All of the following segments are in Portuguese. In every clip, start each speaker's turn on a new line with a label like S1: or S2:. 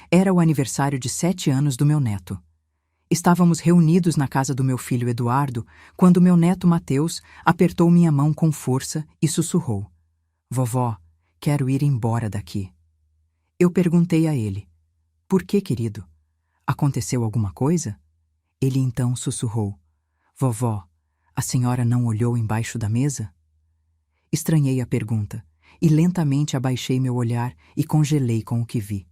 S1: Era o aniversário de 7 anos do meu neto. Estávamos reunidos na casa do meu filho Eduardo quando meu neto Mateus apertou minha mão com força e sussurrou: "Vovó, quero ir embora daqui." Eu perguntei a ele: "Por que, querido? Aconteceu alguma coisa?" Ele então sussurrou: "Vovó, a senhora não olhou embaixo da mesa?" Estranhei a pergunta e lentamente abaixei meu olhar e congelei com o que vi.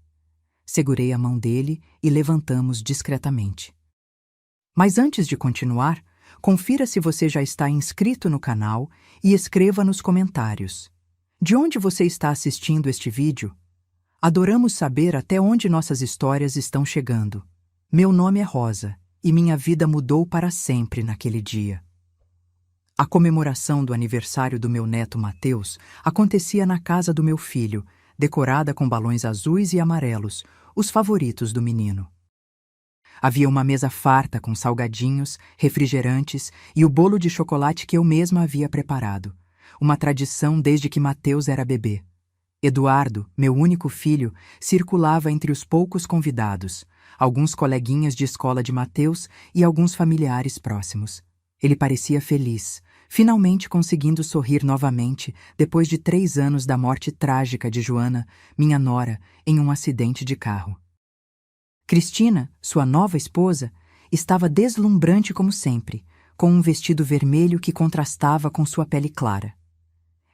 S1: Segurei a mão dele e levantamos discretamente. Mas antes de continuar, confira se você já está inscrito no canal e escreva nos comentários: de onde você está assistindo este vídeo? Adoramos saber até onde nossas histórias estão chegando. Meu nome é Rosa e minha vida mudou para sempre naquele dia. A comemoração do aniversário do meu neto Mateus acontecia na casa do meu filho, decorada com balões azuis e amarelos, os favoritos do menino. Havia uma mesa farta com salgadinhos, refrigerantes e o bolo de chocolate que eu mesma havia preparado, uma tradição desde que Mateus era bebê. Eduardo, meu único filho, circulava entre os poucos convidados, alguns coleguinhas de escola de Mateus e alguns familiares próximos. Ele parecia feliz, finalmente conseguindo sorrir novamente depois de 3 anos da morte trágica de Joana, minha nora, em um acidente de carro. Cristina, sua nova esposa, estava deslumbrante como sempre, com um vestido vermelho que contrastava com sua pele clara.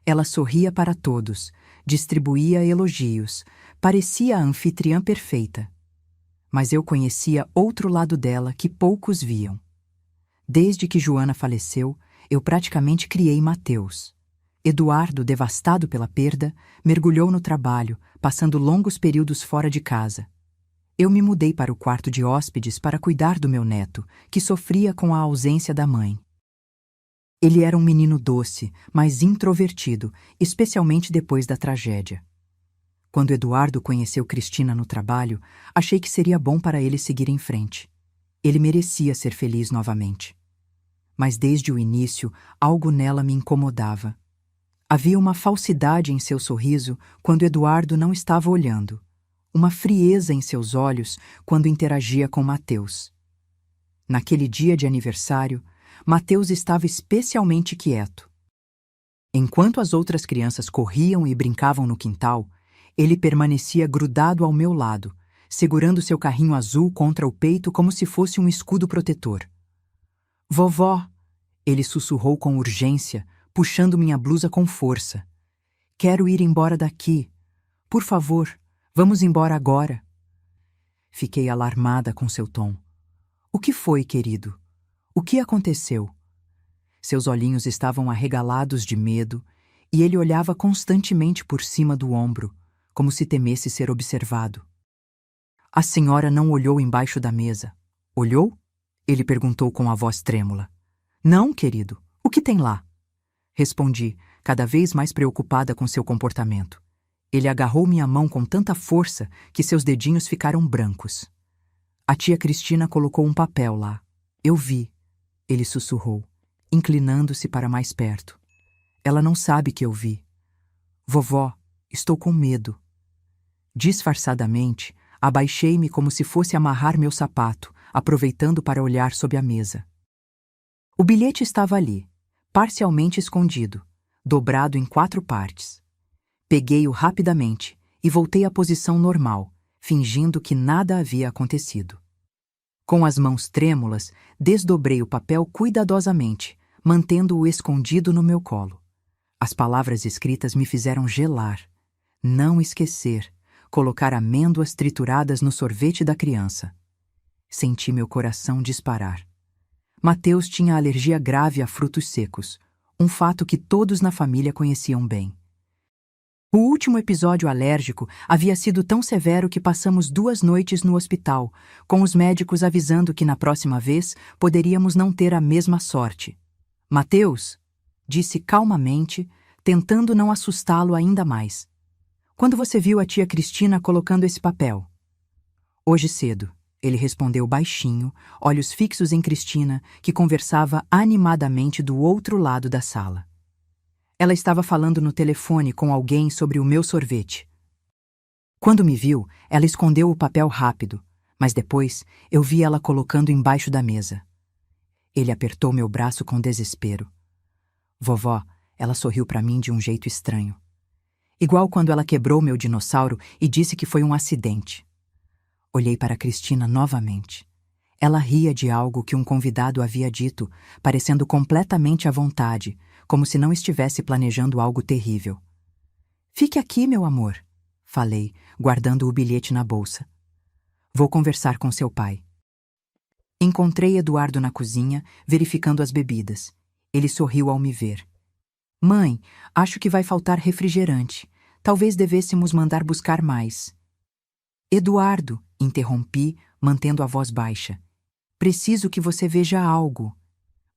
S1: Ela sorria para todos, distribuía elogios, parecia a anfitriã perfeita. Mas eu conhecia outro lado dela que poucos viam. Desde que Joana faleceu, eu praticamente criei Mateus. Eduardo, devastado pela perda, mergulhou no trabalho, passando longos períodos fora de casa. Eu me mudei para o quarto de hóspedes para cuidar do meu neto, que sofria com a ausência da mãe. Ele era um menino doce, mas introvertido, especialmente depois da tragédia. Quando Eduardo conheceu Cristina no trabalho, achei que seria bom para ele seguir em frente. Ele merecia ser feliz novamente. Mas desde o início, algo nela me incomodava. Havia uma falsidade em seu sorriso quando Eduardo não estava olhando, uma frieza em seus olhos quando interagia com Mateus. Naquele dia de aniversário, Mateus estava especialmente quieto. Enquanto as outras crianças corriam e brincavam no quintal, ele permanecia grudado ao meu lado, segurando seu carrinho azul contra o peito como se fosse um escudo protetor. "Vovó", ele sussurrou com urgência, puxando minha blusa com força. "Quero ir embora daqui. Por favor, vamos embora agora." Fiquei alarmada com seu tom. "O que foi, querido? O que aconteceu?" Seus olhinhos estavam arregalados de medo e ele olhava constantemente por cima do ombro, como se temesse ser observado. "A senhora não olhou embaixo da mesa. Olhou?" Ele perguntou com a voz trêmula. "Não, querido. O que tem lá?" Respondi, cada vez mais preocupada com seu comportamento. Ele agarrou minha mão com tanta força que seus dedinhos ficaram brancos. "A tia Cristina colocou um papel lá. Eu vi." Ele sussurrou, inclinando-se para mais perto. "Ela não sabe que eu vi. Vovó, estou com medo." Disfarçadamente, abaixei-me como se fosse amarrar meu sapato, aproveitando para olhar sob a mesa. O bilhete estava ali, parcialmente escondido, dobrado em 4 partes. Peguei-o rapidamente e voltei à posição normal, fingindo que nada havia acontecido. Com as mãos trêmulas, desdobrei o papel cuidadosamente, mantendo-o escondido no meu colo. As palavras escritas me fizeram gelar. Não esquecer. Colocar amêndoas trituradas no sorvete da criança. Senti meu coração disparar. Mateus tinha alergia grave a frutos secos, um fato que todos na família conheciam bem. O último episódio alérgico havia sido tão severo que passamos 2 noites no hospital, com os médicos avisando que na próxima vez poderíamos não ter a mesma sorte. "Mateus", disse calmamente, tentando não assustá-lo ainda mais. "Quando você viu a tia Cristina colocando esse papel?" "Hoje cedo", ele respondeu baixinho, olhos fixos em Cristina, que conversava animadamente do outro lado da sala. Ela estava falando no telefone com alguém sobre o meu sorvete. Quando me viu, ela escondeu o papel rápido, mas depois eu vi ela colocando embaixo da mesa. Ele apertou meu braço com desespero. Vovó, ela sorriu para mim de um jeito estranho. Igual quando ela quebrou meu dinossauro e disse que foi um acidente. Olhei para Cristina novamente. Ela ria de algo que um convidado havia dito, parecendo completamente à vontade, como se não estivesse planejando algo terrível. Fique aqui, meu amor, falei, guardando o bilhete na bolsa. Vou conversar com seu pai. Encontrei Eduardo na cozinha, verificando as bebidas. Ele sorriu ao me ver. Mãe, acho que vai faltar refrigerante. Talvez devêssemos mandar buscar mais. Eduardo, interrompi, mantendo a voz baixa. Preciso que você veja algo.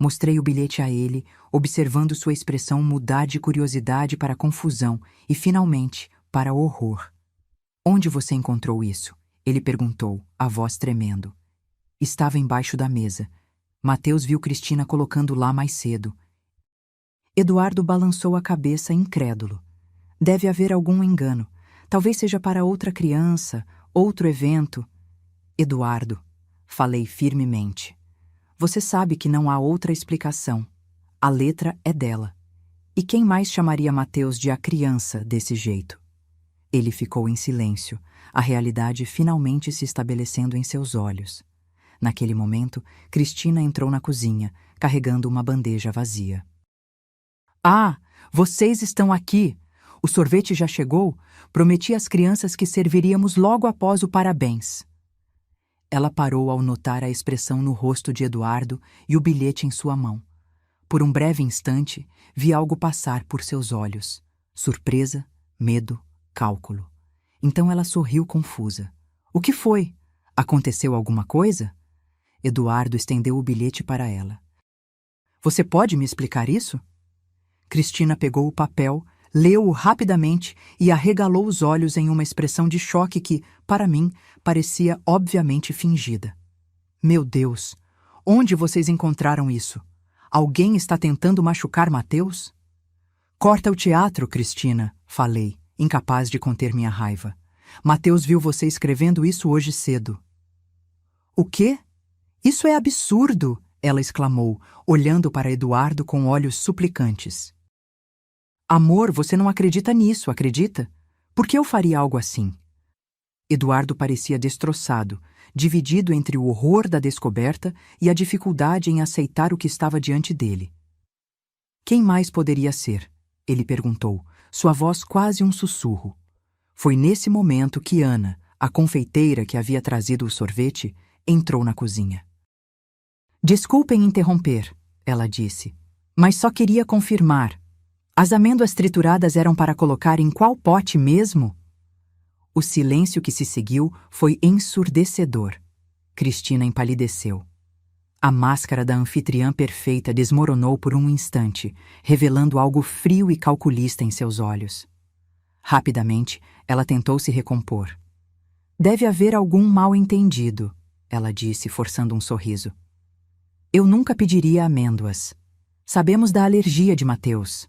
S1: Mostrei o bilhete a ele, observando sua expressão mudar de curiosidade para confusão e, finalmente, para horror. Onde você encontrou isso? Ele perguntou, a voz tremendo. Estava embaixo da mesa. Mateus viu Cristina colocando lá mais cedo. Eduardo balançou a cabeça incrédulo. Deve haver algum engano. Talvez seja para outra criança, outro evento. Eduardo, falei firmemente. Você sabe que não há outra explicação. A letra é dela. E quem mais chamaria Mateus de a criança desse jeito? Ele ficou em silêncio, a realidade finalmente se estabelecendo em seus olhos. Naquele momento, Cristina entrou na cozinha, carregando uma bandeja vazia. Ah, vocês estão aqui! O sorvete já chegou? Prometi às crianças que serviríamos logo após o parabéns. Ela parou ao notar a expressão no rosto de Eduardo e o bilhete em sua mão. Por um breve instante, vi algo passar por seus olhos. Surpresa, medo, cálculo. Então ela sorriu confusa. O que foi? Aconteceu alguma coisa? Eduardo estendeu o bilhete para ela. Você pode me explicar isso? Cristina pegou o papel, leu-o rapidamente e arregalou os olhos em uma expressão de choque que, para mim, parecia obviamente fingida. Meu Deus! Onde vocês encontraram isso? Alguém está tentando machucar Mateus? Corta o teatro, Cristina, falei, incapaz de conter minha raiva. Mateus viu você escrevendo isso hoje cedo. O quê? Isso é absurdo! Ela exclamou, olhando para Eduardo com olhos suplicantes. Amor, você não acredita nisso, acredita? Por que eu faria algo assim? Eduardo parecia destroçado, dividido entre o horror da descoberta e a dificuldade em aceitar o que estava diante dele. Quem mais poderia ser? Ele perguntou, sua voz quase um sussurro. Foi nesse momento que Ana, a confeiteira que havia trazido o sorvete, entrou na cozinha. Desculpem interromper, ela disse, mas só queria confirmar. As amêndoas trituradas eram para colocar em qual pote mesmo? O silêncio que se seguiu foi ensurdecedor. Cristina empalideceu. A máscara da anfitriã perfeita desmoronou por um instante, revelando algo frio e calculista em seus olhos. Rapidamente, ela tentou se recompor. Deve haver algum mal-entendido, ela disse, forçando um sorriso. Eu nunca pediria amêndoas. Sabemos da alergia de Mateus.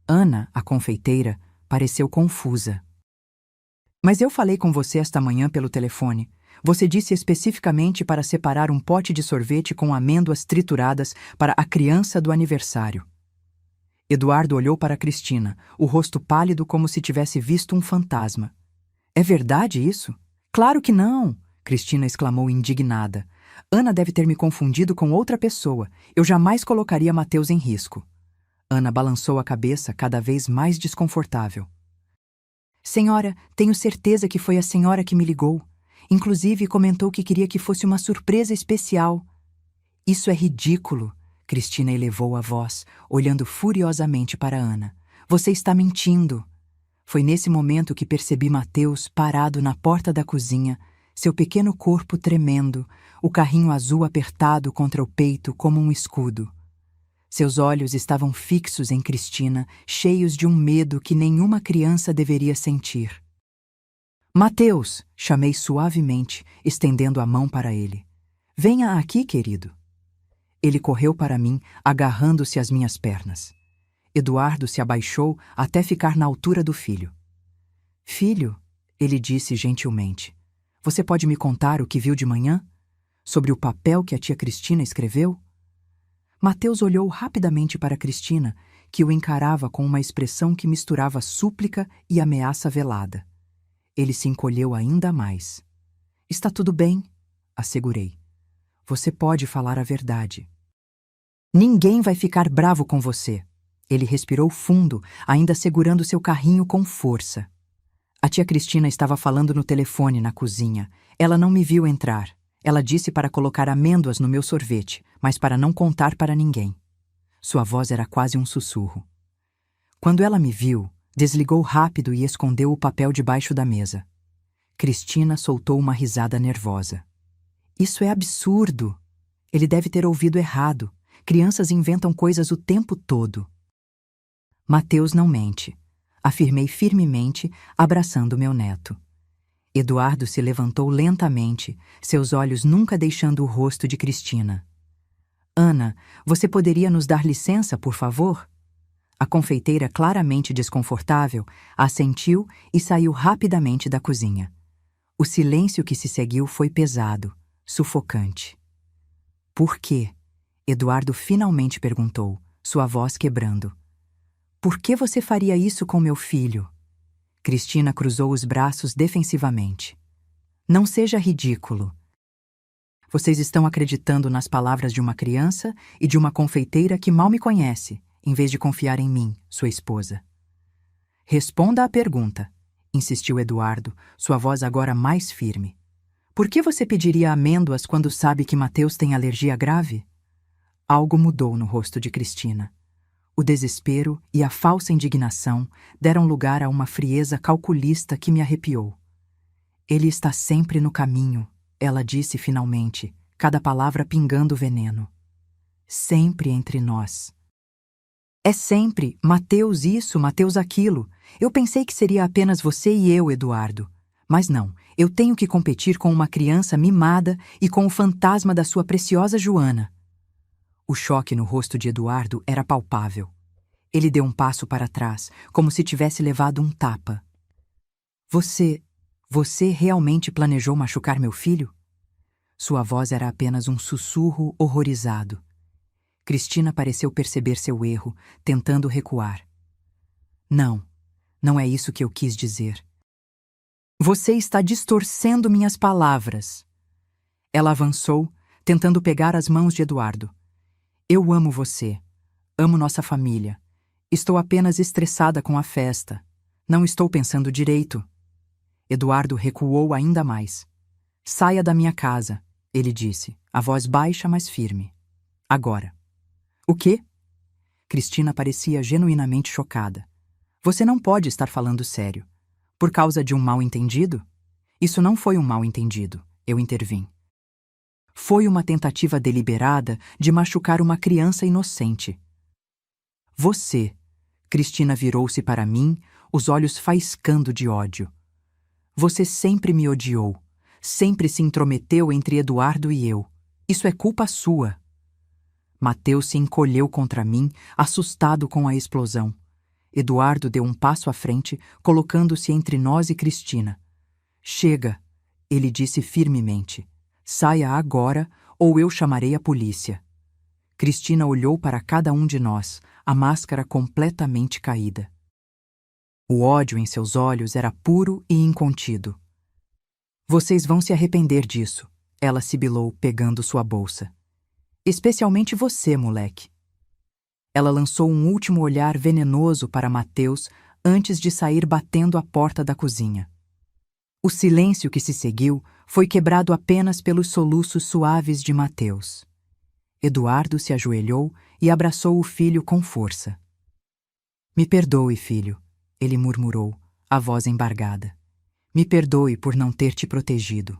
S1: Ana, a confeiteira, pareceu confusa. Mas eu falei com você esta manhã pelo telefone. Você disse especificamente para separar um pote de sorvete com amêndoas trituradas para a criança do aniversário. Eduardo olhou para Cristina, o rosto pálido como se tivesse visto um fantasma. É verdade isso? Claro que não! Cristina exclamou indignada. Ana deve ter me confundido com outra pessoa. Eu jamais colocaria Mateus em risco. Ana balançou a cabeça cada vez mais desconfortável. Senhora, tenho certeza que foi a senhora que me ligou. Inclusive comentou que queria que fosse uma surpresa especial. Isso é ridículo. Cristina elevou a voz, olhando furiosamente para Ana. Você está mentindo. Foi nesse momento que percebi Mateus parado na porta da cozinha, seu pequeno corpo tremendo, o carrinho azul apertado contra o peito como um escudo. Seus olhos estavam fixos em Cristina, cheios de um medo que nenhuma criança deveria sentir. Mateus, chamei suavemente, estendendo a mão para ele. Venha aqui, querido. Ele correu para mim, agarrando-se às minhas pernas. Eduardo se abaixou até ficar na altura do filho. Filho, Ele disse gentilmente. Você pode me contar o que viu de manhã? Sobre o papel que a tia Cristina escreveu? Mateus olhou rapidamente para Cristina, que o encarava com uma expressão que misturava súplica e ameaça velada. Ele se encolheu ainda mais. Está tudo bem, assegurei. Você pode falar a verdade. Ninguém vai ficar bravo com você. Ele respirou fundo, ainda segurando seu carrinho com força. A tia Cristina estava falando no telefone na cozinha. Ela não me viu entrar. Ela disse para colocar amêndoas no meu sorvete, mas para não contar para ninguém. Sua voz era quase um sussurro. Quando ela me viu, desligou rápido e escondeu o papel debaixo da mesa. Cristina soltou uma risada nervosa. Isso é absurdo. Ele deve ter ouvido errado. Crianças inventam coisas o tempo todo. Mateus não mente, afirmei firmemente, abraçando meu neto. Eduardo se levantou lentamente, seus olhos nunca deixando o rosto de Cristina. Ana, você poderia nos dar licença, por favor? A confeiteira, claramente desconfortável, assentiu e saiu rapidamente da cozinha. O silêncio que se seguiu foi pesado, sufocante. Por quê? Eduardo finalmente perguntou, sua voz quebrando. Por que você faria isso com meu filho? Cristina cruzou os braços defensivamente. Não seja ridículo. Vocês estão acreditando nas palavras de uma criança e de uma confeiteira que mal me conhece, em vez de confiar em mim, sua esposa. Responda à pergunta, insistiu Eduardo, sua voz agora mais firme. Por que você pediria amêndoas quando sabe que Mateus tem alergia grave? Algo mudou no rosto de Cristina. O desespero e a falsa indignação deram lugar a uma frieza calculista que me arrepiou. Ele está sempre no caminho, ela disse finalmente, cada palavra pingando veneno. Sempre entre nós. É sempre, Mateus isso, Mateus aquilo. Eu pensei que seria apenas você e eu, Eduardo. Mas não, eu tenho que competir com uma criança mimada e com o fantasma da sua preciosa Joana. O choque no rosto de Eduardo era palpável. Ele deu um passo para trás, como se tivesse levado um tapa. Você realmente planejou machucar meu filho? Sua voz era apenas um sussurro horrorizado. Cristina pareceu perceber seu erro, tentando recuar. Não é isso que eu quis dizer. Você está distorcendo minhas palavras. Ela avançou, tentando pegar as mãos de Eduardo. Eu amo você. Amo nossa família. Estou apenas estressada com a festa. Não estou pensando direito. Eduardo recuou ainda mais. Saia da minha casa, ele disse, a voz baixa, mas firme. Agora. O quê? Cristina parecia genuinamente chocada. Você não pode estar falando sério. Por causa de um mal-entendido? Isso não foi um mal-entendido, eu intervim. Foi uma tentativa deliberada de machucar uma criança inocente. Você, Cristina virou-se para mim, os olhos faiscando de ódio. Você sempre me odiou, sempre se intrometeu entre Eduardo e eu. Isso é culpa sua. Mateus se encolheu contra mim, assustado com a explosão. Eduardo deu um passo à frente, colocando-se entre nós e Cristina. Chega, ele disse firmemente. Saia agora, ou eu chamarei a polícia. Cristina olhou para cada um de nós, a máscara completamente caída. O ódio em seus olhos era puro e incontido. Vocês vão se arrepender disso, ela sibilou, pegando sua bolsa. Especialmente você, moleque. Ela lançou um último olhar venenoso para Mateus antes de sair batendo a porta da cozinha. O silêncio que se seguiu foi quebrado apenas pelos soluços suaves de Mateus. Eduardo se ajoelhou e abraçou o filho com força. Me perdoe, filho, ele murmurou, a voz embargada. Me perdoe por não ter te protegido.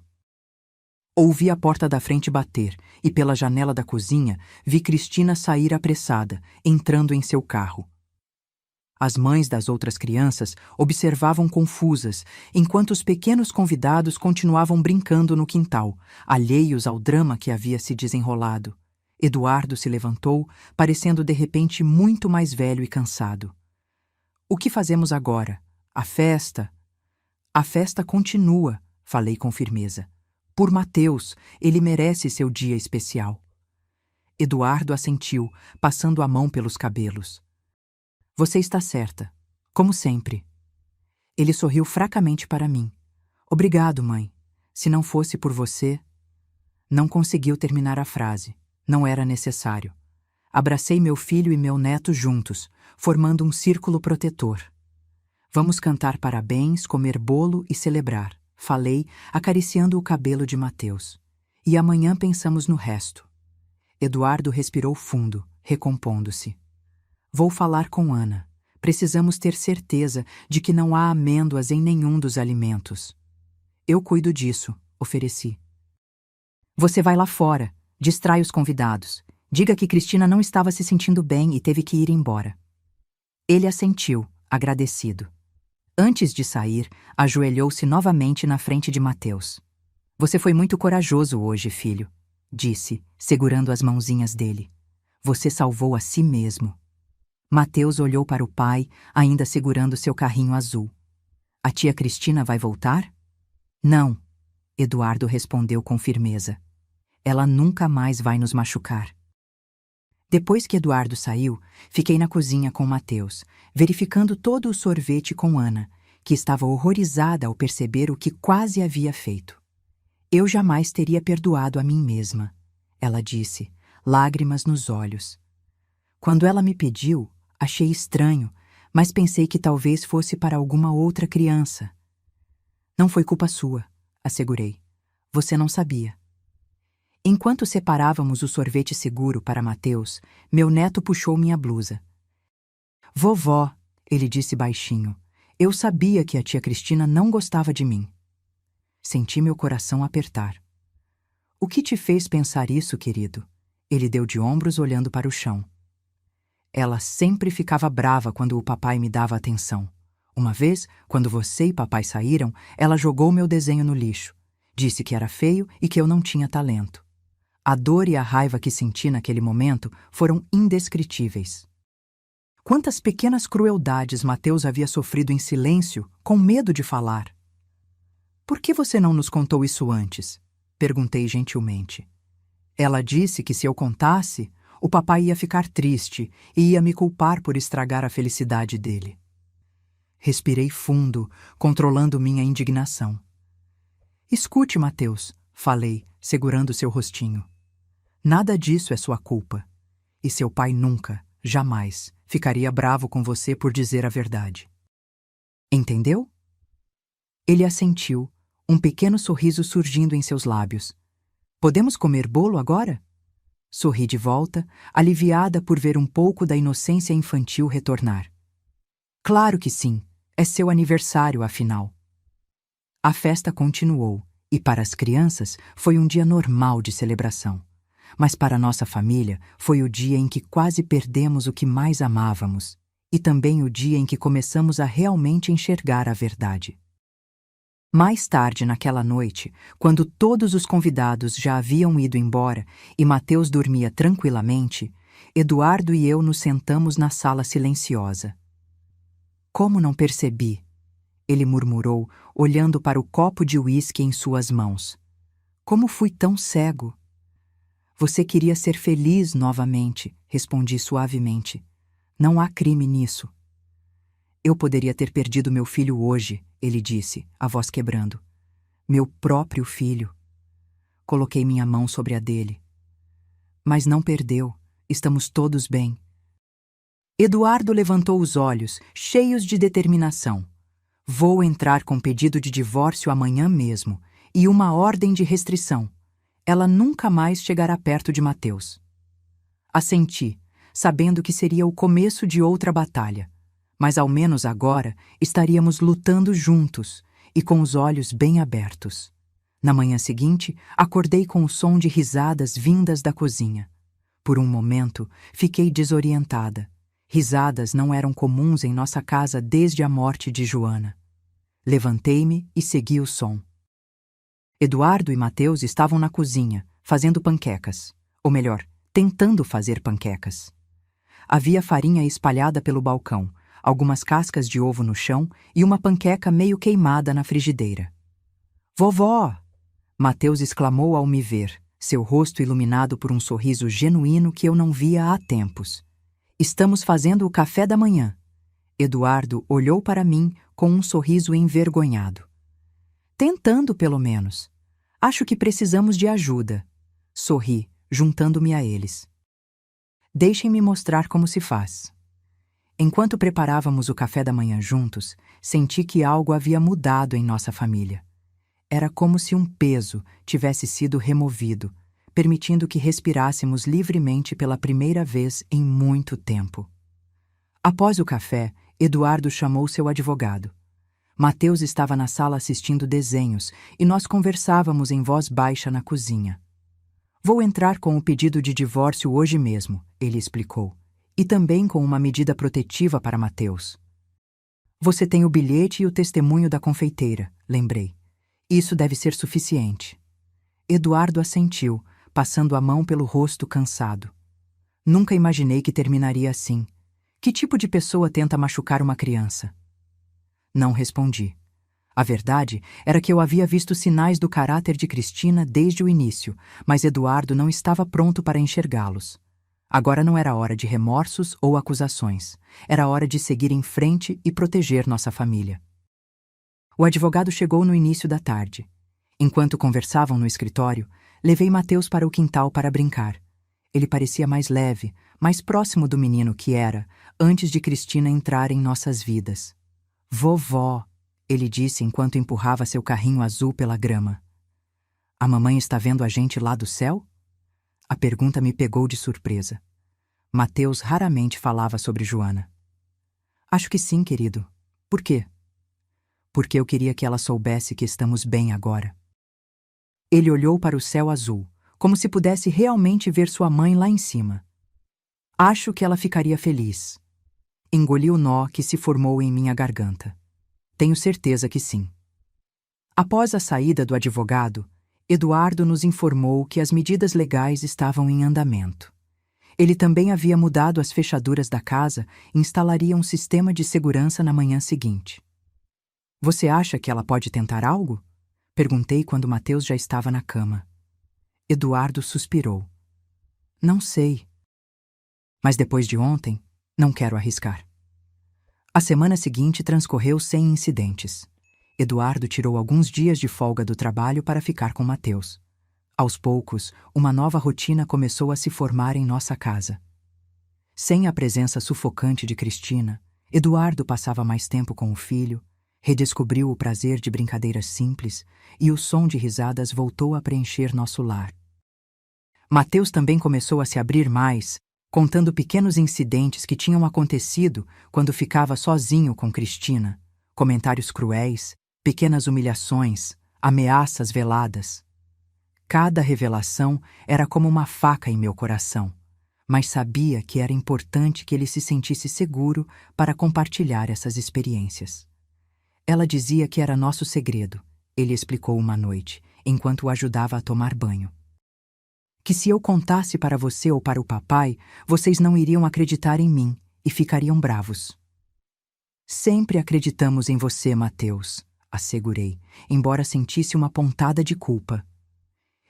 S1: Ouvi a porta da frente bater e, pela janela da cozinha, vi Cristina sair apressada, entrando em seu carro. As mães das outras crianças observavam confusas, enquanto os pequenos convidados continuavam brincando no quintal, alheios ao drama que havia se desenrolado. Eduardo se levantou, parecendo de repente muito mais velho e cansado. O que fazemos agora? A festa? A festa continua, falei com firmeza. Por Mateus, ele merece seu dia especial. Eduardo assentiu, passando a mão pelos cabelos. Você está certa, como sempre. Ele sorriu fracamente para mim. Obrigado, mãe. Se não fosse por você... Não conseguiu terminar a frase. Não era necessário. Abracei meu filho e meu neto juntos, formando um círculo protetor. Vamos cantar parabéns, comer bolo e celebrar, falei, acariciando o cabelo de Mateus. E amanhã pensamos no resto. Eduardo respirou fundo, recompondo-se. Vou falar com Ana. Precisamos ter certeza de que não há amêndoas em nenhum dos alimentos. Eu cuido disso, ofereci. Você vai lá fora, distrai os convidados. Diga que Cristina não estava se sentindo bem e teve que ir embora. Ele assentiu, agradecido. Antes de sair, ajoelhou-se novamente na frente de Mateus. Você foi muito corajoso hoje, filho, disse, segurando as mãozinhas dele. Você salvou a si mesmo. Mateus olhou para o pai, ainda segurando seu carrinho azul. A tia Cristina vai voltar? Não, Eduardo respondeu com firmeza. Ela nunca mais vai nos machucar. Depois que Eduardo saiu, fiquei na cozinha com Mateus, verificando todo o sorvete com Ana, que estava horrorizada ao perceber o que quase havia feito. Eu jamais teria perdoado a mim mesma, ela disse, lágrimas nos olhos. Quando ela me pediu, achei estranho, mas pensei que talvez fosse para alguma outra criança. Não foi culpa sua, assegurei. Você não sabia. Enquanto separávamos o sorvete seguro para Mateus, meu neto puxou minha blusa. Vovó, ele disse baixinho, eu sabia que a tia Cristina não gostava de mim. Senti meu coração apertar. O que te fez pensar isso, querido? Ele deu de ombros olhando para o chão. Ela sempre ficava brava quando o papai me dava atenção. Uma vez, quando você e papai saíram, ela jogou meu desenho no lixo. Disse que era feio e que eu não tinha talento. A dor e a raiva que senti naquele momento foram indescritíveis. Quantas pequenas crueldades Mateus havia sofrido em silêncio, com medo de falar. Por que você não nos contou isso antes? Perguntei gentilmente. Ela disse que se eu contasse, o papai ia ficar triste e ia me culpar por estragar a felicidade dele. Respirei fundo, controlando minha indignação. Escute, Mateus, falei, segurando seu rostinho. Nada disso é sua culpa. E seu pai nunca, jamais, ficaria bravo com você por dizer a verdade. Entendeu? Ele assentiu, um pequeno sorriso surgindo em seus lábios. Podemos comer bolo agora? Sorri de volta, aliviada por ver um pouco da inocência infantil retornar. Claro que sim, é seu aniversário, afinal. A festa continuou, e para as crianças foi um dia normal de celebração. Mas para nossa família foi o dia em que quase perdemos o que mais amávamos, e também o dia em que começamos a realmente enxergar a verdade. Mais tarde naquela noite, quando todos os convidados já haviam ido embora e Mateus dormia tranquilamente, Eduardo e eu nos sentamos na sala silenciosa. Como não percebi? Ele murmurou, olhando para o copo de uísque em suas mãos. Como fui tão cego? Você queria ser feliz novamente, respondi suavemente. Não há crime nisso. Eu poderia ter perdido meu filho hoje, ele disse, a voz quebrando. Meu próprio filho. Coloquei minha mão sobre a dele. Mas não perdeu, estamos todos bem. Eduardo levantou os olhos, cheios de determinação. Vou entrar com pedido de divórcio amanhã mesmo e uma ordem de restrição. Ela nunca mais chegará perto de Mateus. Assenti, sabendo que seria o começo de outra batalha, mas ao menos agora estaríamos lutando juntos e com os olhos bem abertos. Na manhã seguinte, acordei com o som de risadas vindas da cozinha. Por um momento, fiquei desorientada. Risadas não eram comuns em nossa casa desde a morte de Joana. Levantei-me e segui o som. Eduardo e Mateus estavam na cozinha, fazendo panquecas. Ou melhor, tentando fazer panquecas. Havia farinha espalhada pelo balcão, algumas cascas de ovo no chão e uma panqueca meio queimada na frigideira. Vovó! Mateus exclamou ao me ver, seu rosto iluminado por um sorriso genuíno que eu não via há tempos. Estamos fazendo o café da manhã. Eduardo olhou para mim com um sorriso envergonhado. Tentando, pelo menos. Acho que precisamos de ajuda. Sorri, juntando-me a eles. Deixem-me mostrar como se faz. Enquanto preparávamos o café da manhã juntos, senti que algo havia mudado em nossa família. Era como se um peso tivesse sido removido, permitindo que respirássemos livremente pela primeira vez em muito tempo. Após o café, Eduardo chamou seu advogado. Mateus estava na sala assistindo desenhos e nós conversávamos em voz baixa na cozinha. Vou entrar com o pedido de divórcio hoje mesmo, ele explicou, e também com uma medida protetiva para Mateus. Você tem o bilhete e o testemunho da confeiteira, lembrei. Isso deve ser suficiente. Eduardo assentiu, passando a mão pelo rosto cansado. Nunca imaginei que terminaria assim. Que tipo de pessoa tenta machucar uma criança? Não respondi. A verdade era que eu havia visto sinais do caráter de Cristina desde o início, mas Eduardo não estava pronto para enxergá-los. Agora não era hora de remorsos ou acusações. Era hora de seguir em frente e proteger nossa família. O advogado chegou no início da tarde. Enquanto conversavam no escritório, levei Mateus para o quintal para brincar. Ele parecia mais leve, mais próximo do menino que era, antes de Cristina entrar em nossas vidas. Vovó, ele disse enquanto empurrava seu carrinho azul pela grama. A mamãe está vendo a gente lá do céu? A pergunta me pegou de surpresa. Mateus raramente falava sobre Joana. Acho que sim, querido. Por quê? Porque eu queria que ela soubesse que estamos bem agora. Ele olhou para o céu azul, como se pudesse realmente ver sua mãe lá em cima. Acho que ela ficaria feliz. Engoli o nó que se formou em minha garganta. Tenho certeza que sim. Após a saída do advogado, Eduardo nos informou que as medidas legais estavam em andamento. Ele também havia mudado as fechaduras da casa e instalaria um sistema de segurança na manhã seguinte. Você acha que ela pode tentar algo? Perguntei quando Mateus já estava na cama. Eduardo suspirou. Não sei. Mas depois de ontem, não quero arriscar. A semana seguinte transcorreu sem incidentes. Eduardo tirou alguns dias de folga do trabalho para ficar com Mateus. Aos poucos, uma nova rotina começou a se formar em nossa casa. Sem a presença sufocante de Cristina, Eduardo passava mais tempo com o filho, redescobriu o prazer de brincadeiras simples e o som de risadas voltou a preencher nosso lar. Mateus também começou a se abrir mais, contando pequenos incidentes que tinham acontecido quando ficava sozinho com Cristina, comentários cruéis, pequenas humilhações, ameaças veladas. Cada revelação era como uma faca em meu coração, mas sabia que era importante que ele se sentisse seguro para compartilhar essas experiências. Ela dizia que era nosso segredo, ele explicou uma noite, enquanto o ajudava a tomar banho. Que se eu contasse para você ou para o papai, vocês não iriam acreditar em mim e ficariam bravos. Sempre acreditamos em você, Mateus, assegurei, embora sentisse uma pontada de culpa.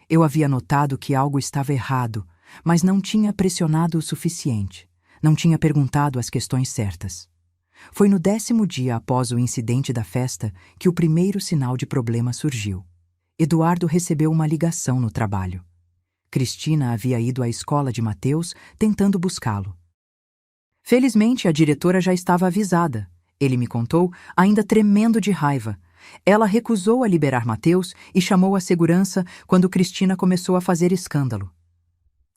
S1: Eu havia notado que algo estava errado, mas não tinha pressionado o suficiente, não tinha perguntado as questões certas. Foi no 10º dia após o incidente da festa que o primeiro sinal de problema surgiu. Eduardo recebeu uma ligação no trabalho. Cristina havia ido à escola de Mateus tentando buscá-lo. Felizmente, a diretora já estava avisada. Ele me contou, ainda tremendo de raiva. Ela recusou a liberar Mateus e chamou a segurança quando Cristina começou a fazer escândalo.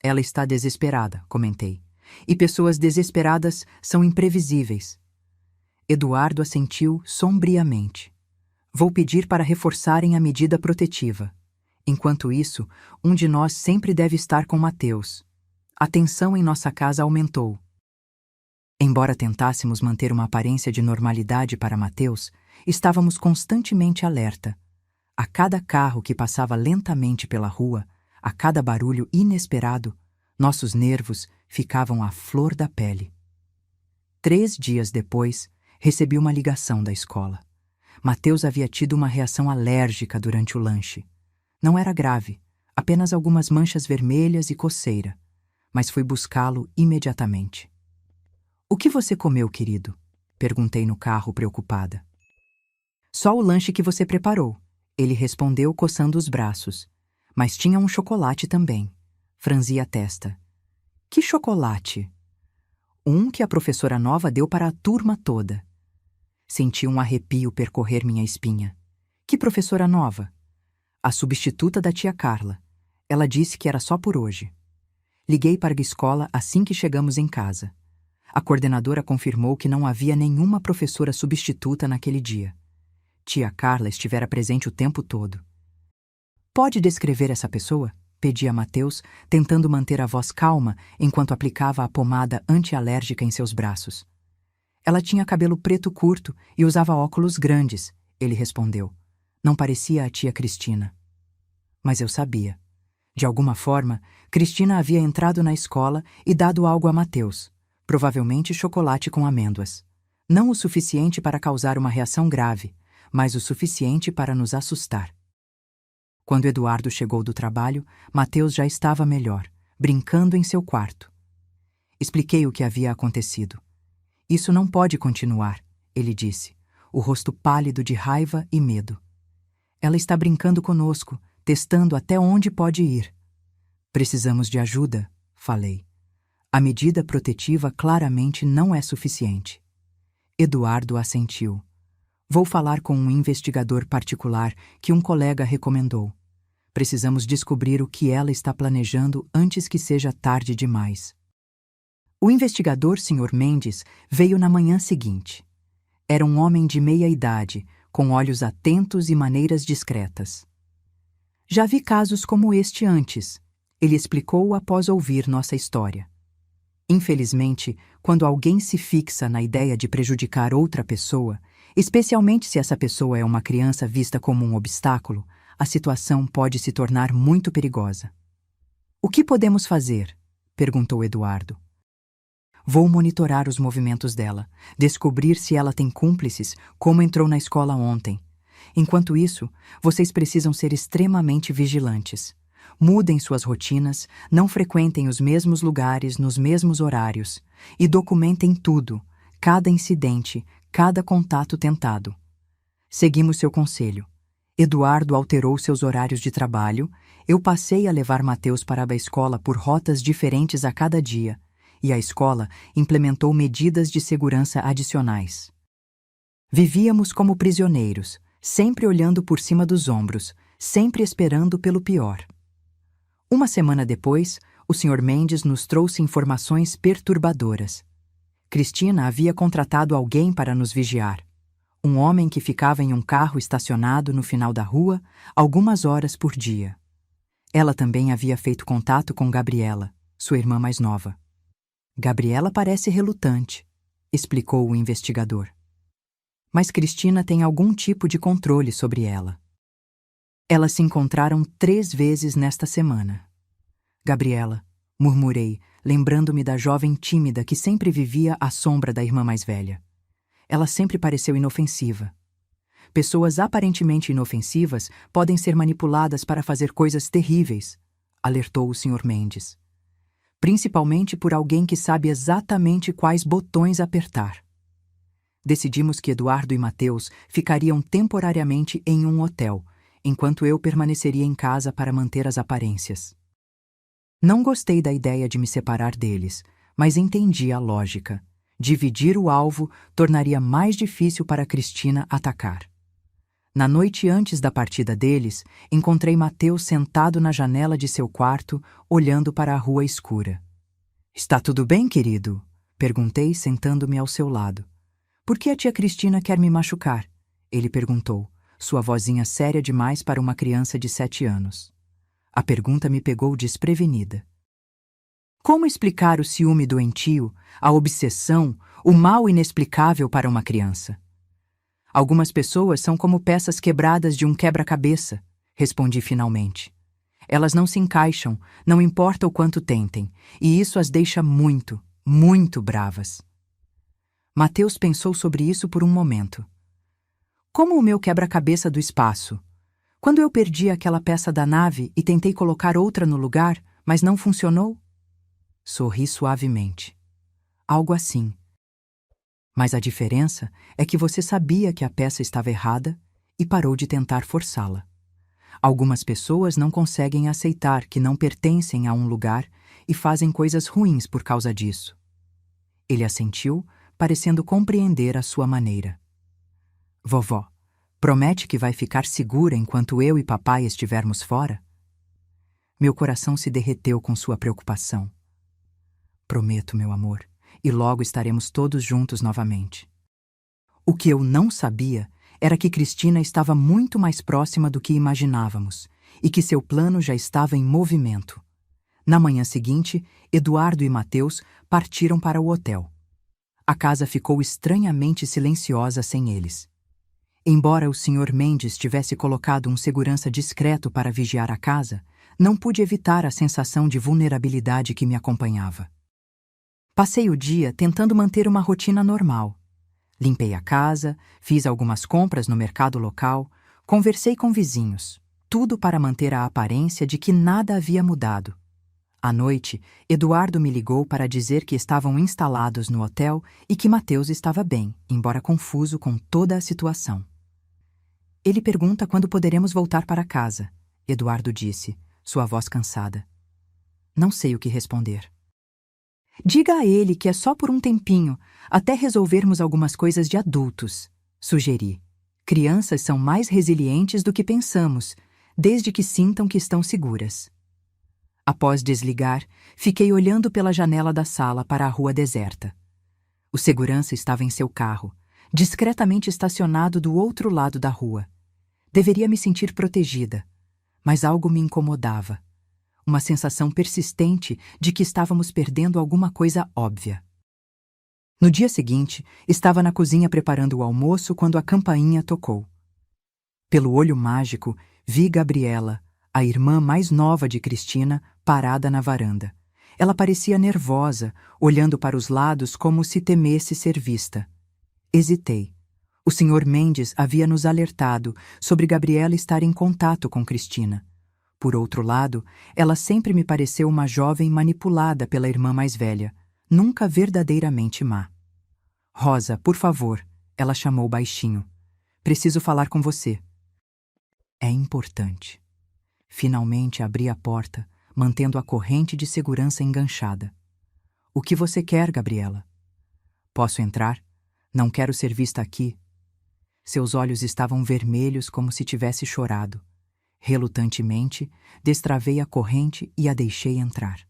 S1: Ela está desesperada, comentei. E pessoas desesperadas são imprevisíveis. Eduardo assentiu sombriamente. Vou pedir para reforçarem a medida protetiva. Enquanto isso, um de nós sempre deve estar com Mateus. A tensão em nossa casa aumentou. Embora tentássemos manter uma aparência de normalidade para Mateus, estávamos constantemente alerta. A cada carro que passava lentamente pela rua, a cada barulho inesperado, nossos nervos ficavam à flor da pele. 3 dias depois, recebi uma ligação da escola. Mateus havia tido uma reação alérgica durante o lanche. Não era grave, apenas algumas manchas vermelhas e coceira, mas fui buscá-lo imediatamente. "O que você comeu, querido?" perguntei no carro, preocupada. "Só o lanche que você preparou", ele respondeu, coçando os braços. "Mas tinha um chocolate também." Franzi a testa. "Que chocolate?" "Um que a professora nova deu para a turma toda." Senti um arrepio percorrer minha espinha. "Que professora nova?" "A substituta da tia Carla. Ela disse que era só por hoje." Liguei para a escola assim que chegamos em casa. A coordenadora confirmou que não havia nenhuma professora substituta naquele dia. Tia Carla estivera presente o tempo todo. "Pode descrever essa pessoa?" pedi a Mateus, tentando manter a voz calma enquanto aplicava a pomada antialérgica em seus braços. "Ela tinha cabelo preto curto e usava óculos grandes", ele respondeu. "Não parecia a tia Cristina." Mas eu sabia. De alguma forma, Cristina havia entrado na escola e dado algo a Mateus, provavelmente chocolate com amêndoas. Não o suficiente para causar uma reação grave, mas o suficiente para nos assustar. Quando Eduardo chegou do trabalho, Mateus já estava melhor, brincando em seu quarto. Expliquei o que havia acontecido. "Isso não pode continuar", ele disse, o rosto pálido de raiva e medo. "Ela está brincando conosco, testando até onde pode ir." "Precisamos de ajuda", falei. "A medida protetiva claramente não é suficiente." Eduardo assentiu. "Vou falar com um investigador particular que um colega recomendou. Precisamos descobrir o que ela está planejando antes que seja tarde demais." O investigador, Sr. Mendes, veio na manhã seguinte. Era um homem de meia idade, com olhos atentos e maneiras discretas. "Já vi casos como este antes", ele explicou após ouvir nossa história. "Infelizmente, quando alguém se fixa na ideia de prejudicar outra pessoa, especialmente se essa pessoa é uma criança vista como um obstáculo, a situação pode se tornar muito perigosa." "O que podemos fazer?" perguntou Eduardo. "Vou monitorar os movimentos dela, descobrir se ela tem cúmplices, como entrou na escola ontem. Enquanto isso, vocês precisam ser extremamente vigilantes. Mudem suas rotinas, não frequentem os mesmos lugares nos mesmos horários e documentem tudo, cada incidente, cada contato tentado." Seguimos seu conselho. Eduardo alterou seus horários de trabalho, eu passei a levar Mateus para a escola por rotas diferentes a cada dia, e a escola implementou medidas de segurança adicionais. Vivíamos como prisioneiros, sempre olhando por cima dos ombros, sempre esperando pelo pior. Uma semana depois, o Sr. Mendes nos trouxe informações perturbadoras. Cristina havia contratado alguém para nos vigiar. Um homem que ficava em um carro estacionado no final da rua, algumas horas por dia. Ela também havia feito contato com Gabriela, sua irmã mais nova. "Gabriela parece relutante", explicou o investigador. "Mas Cristina tem algum tipo de controle sobre ela." "Elas se encontraram 3 vezes nesta semana." "Gabriela", murmurei, lembrando-me da jovem tímida que sempre vivia à sombra da irmã mais velha. Ela sempre pareceu inofensiva. "Pessoas aparentemente inofensivas podem ser manipuladas para fazer coisas terríveis", alertou o Sr. Mendes. "Principalmente por alguém que sabe exatamente quais botões apertar." Decidimos que Eduardo e Mateus ficariam temporariamente em um hotel, enquanto eu permaneceria em casa para manter as aparências. Não gostei da ideia de me separar deles, mas entendi a lógica. Dividir o alvo tornaria mais difícil para Cristina atacar. Na noite antes da partida deles, encontrei Mateus sentado na janela de seu quarto, olhando para a rua escura. "Está tudo bem, querido?" perguntei, sentando-me ao seu lado. "Por que a tia Cristina quer me machucar?" ele perguntou, sua vozinha séria demais para uma criança de 7 anos. A pergunta me pegou desprevenida. Como explicar o ciúme doentio, a obsessão, o mal inexplicável para uma criança? "Algumas pessoas são como peças quebradas de um quebra-cabeça", respondi finalmente. "Elas não se encaixam, não importa o quanto tentem, e isso as deixa muito, muito bravas." Mateus pensou sobre isso por um momento. Como o meu quebra-cabeça do espaço. Quando eu perdi aquela peça da nave e tentei colocar outra no lugar, mas não funcionou? Sorri suavemente. Algo assim. Mas a diferença é que você sabia que a peça estava errada e parou de tentar forçá-la. Algumas pessoas não conseguem aceitar que não pertencem a um lugar e fazem coisas ruins por causa disso. Ele assentiu, parecendo compreender a sua maneira. Vovó, promete que vai ficar segura enquanto eu e papai estivermos fora? Meu coração se derreteu com sua preocupação. Prometo, meu amor, e logo estaremos todos juntos novamente. O que eu não sabia era que Cristina estava muito mais próxima do que imaginávamos e que seu plano já estava em movimento. Na manhã seguinte, Eduardo e Mateus partiram para o hotel. A casa ficou estranhamente silenciosa sem eles. Embora o Sr. Mendes tivesse colocado um segurança discreto para vigiar a casa, não pude evitar a sensação de vulnerabilidade que me acompanhava. Passei o dia tentando manter uma rotina normal. Limpei a casa, fiz algumas compras no mercado local, conversei com vizinhos, tudo para manter a aparência de que nada havia mudado. À noite, Eduardo me ligou para dizer que estavam instalados no hotel e que Mateus estava bem, embora confuso com toda a situação. Ele pergunta quando poderemos voltar para casa, Eduardo disse, sua voz cansada. Não sei o que responder. Diga a ele que é só por um tempinho, até resolvermos algumas coisas de adultos, sugeri. Crianças são mais resilientes do que pensamos, desde que sintam que estão seguras. Após desligar, fiquei olhando pela janela da sala para a rua deserta. O segurança estava em seu carro, discretamente estacionado do outro lado da rua. Deveria me sentir protegida, mas algo me incomodava. Uma sensação persistente de que estávamos perdendo alguma coisa óbvia. No dia seguinte, estava na cozinha preparando o almoço quando a campainha tocou. Pelo olho mágico, vi Gabriela, a irmã mais nova de Cristina, parada na varanda. Ela parecia nervosa, olhando para os lados como se temesse ser vista. Hesitei. O Sr. Mendes havia nos alertado sobre Gabriela estar em contato com Cristina. Por outro lado, ela sempre me pareceu uma jovem manipulada pela irmã mais velha, nunca verdadeiramente má. Rosa, por favor, ela chamou baixinho. Preciso falar com você. É importante. Finalmente abri a porta, mantendo a corrente de segurança enganchada. O que você quer, Gabriela? Posso entrar? Não quero ser vista aqui. Seus olhos estavam vermelhos como se tivesse chorado. Relutantemente, destravei a corrente e a deixei entrar.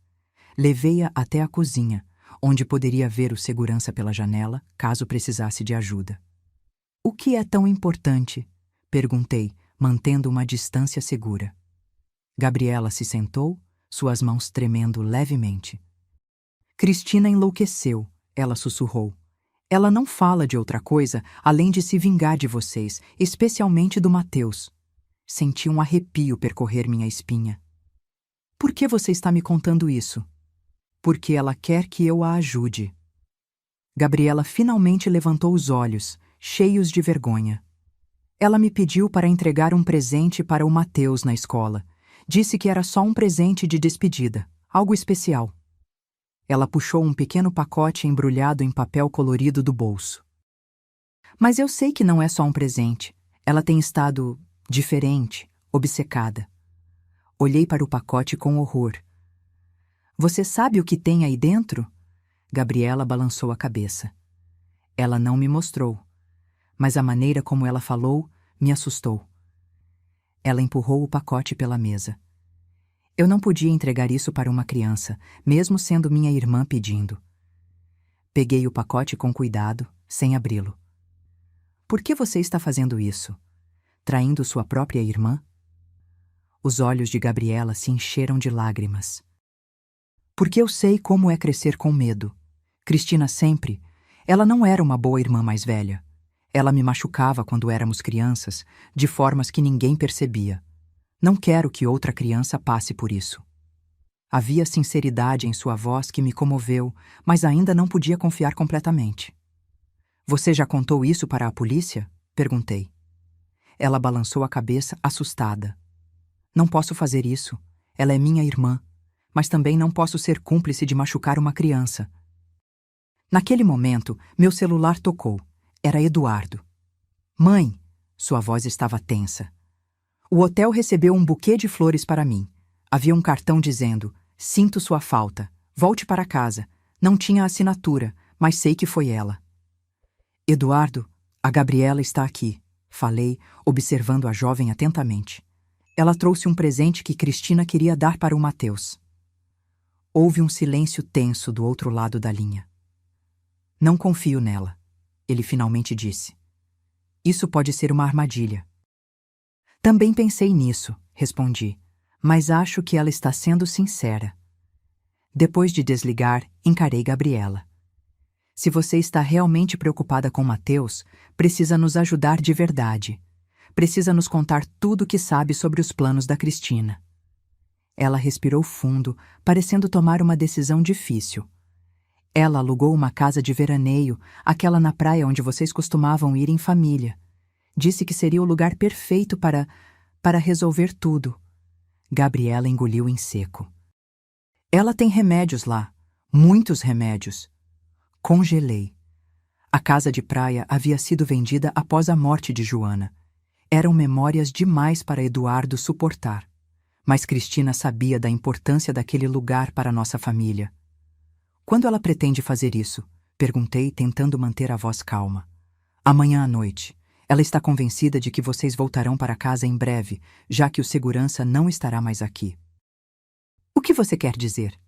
S1: Levei-a até a cozinha, onde poderia ver o segurança pela janela, caso precisasse de ajuda. O que é tão importante? Perguntei, mantendo uma distância segura. Gabriela se sentou, suas mãos tremendo levemente. Cristina enlouqueceu, ela sussurrou. Ela não fala de outra coisa além de se vingar de vocês, especialmente do Mateus. Senti um arrepio percorrer minha espinha. Por que você está me contando isso? Porque ela quer que eu a ajude. Gabriela finalmente levantou os olhos, cheios de vergonha. Ela me pediu para entregar um presente para o Mateus na escola. Disse que era só um presente de despedida, algo especial. Ela puxou um pequeno pacote embrulhado em papel colorido do bolso. Mas eu sei que não é só um presente. Ela tem estado diferente, obcecada. Olhei para o pacote com horror. Você sabe o que tem aí dentro? Gabriela balançou a cabeça. Ela não me mostrou, mas a maneira como ela falou me assustou. Ela empurrou o pacote pela mesa. Eu não podia entregar isso para uma criança, mesmo sendo minha irmã pedindo. Peguei o pacote com cuidado, sem abri-lo. Por que você está fazendo isso? Traindo sua própria irmã? Os olhos de Gabriela se encheram de lágrimas. Porque eu sei como é crescer com medo. Cristina sempre. Ela não era uma boa irmã mais velha. Ela me machucava quando éramos crianças, de formas que ninguém percebia. Não quero que outra criança passe por isso. Havia sinceridade em sua voz que me comoveu, mas ainda não podia confiar completamente. Você já contou isso para a polícia? Perguntei. Ela balançou a cabeça, assustada. Não posso fazer isso. Ela é minha irmã. Mas também não posso ser cúmplice de machucar uma criança. Naquele momento, meu celular tocou. Era Eduardo. Mãe! Sua voz estava tensa. O hotel recebeu um buquê de flores para mim. Havia um cartão dizendo: sinto sua falta. Volte para casa. Não tinha assinatura, mas sei que foi ela. Eduardo, a Gabriela está aqui, falei, observando a jovem atentamente. Ela trouxe um presente que Cristina queria dar para o Mateus. Houve um silêncio tenso do outro lado da linha. Não confio nela, ele finalmente disse. Isso pode ser uma armadilha. Também pensei nisso, respondi, mas acho que ela está sendo sincera. Depois de desligar, encarei Gabriela. Se você está realmente preocupada com Mateus, precisa nos ajudar de verdade. Precisa nos contar tudo o que sabe sobre os planos da Cristina. Ela respirou fundo, parecendo tomar uma decisão difícil. Ela alugou uma casa de veraneio, aquela na praia onde vocês costumavam ir em família. Disse que seria o lugar perfeito para resolver tudo. Gabriela engoliu em seco. Ela tem remédios lá, muitos remédios. Congelei. A casa de praia havia sido vendida após a morte de Joana. Eram memórias demais para Eduardo suportar. Mas Cristina sabia da importância daquele lugar para nossa família. Quando ela pretende fazer isso? Perguntei, tentando manter a voz calma. Amanhã à noite. Ela está convencida de que vocês voltarão para casa em breve, já que o segurança não estará mais aqui. O que você quer dizer?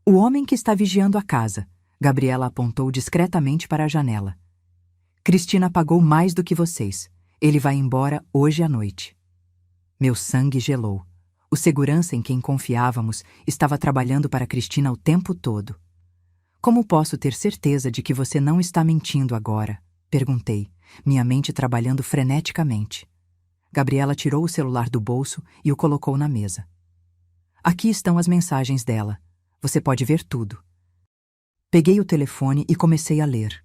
S1: O homem que está vigiando a casa. Gabriela apontou discretamente para a janela. Cristina pagou mais do que vocês. Ele vai embora hoje à noite. Meu sangue gelou. O segurança em quem confiávamos estava trabalhando para Cristina o tempo todo. Como posso ter certeza de que você não está mentindo agora? Perguntei, minha mente trabalhando freneticamente. Gabriela tirou o celular do bolso e o colocou na mesa. Aqui estão as mensagens dela. Você pode ver tudo. Peguei o telefone e comecei a ler.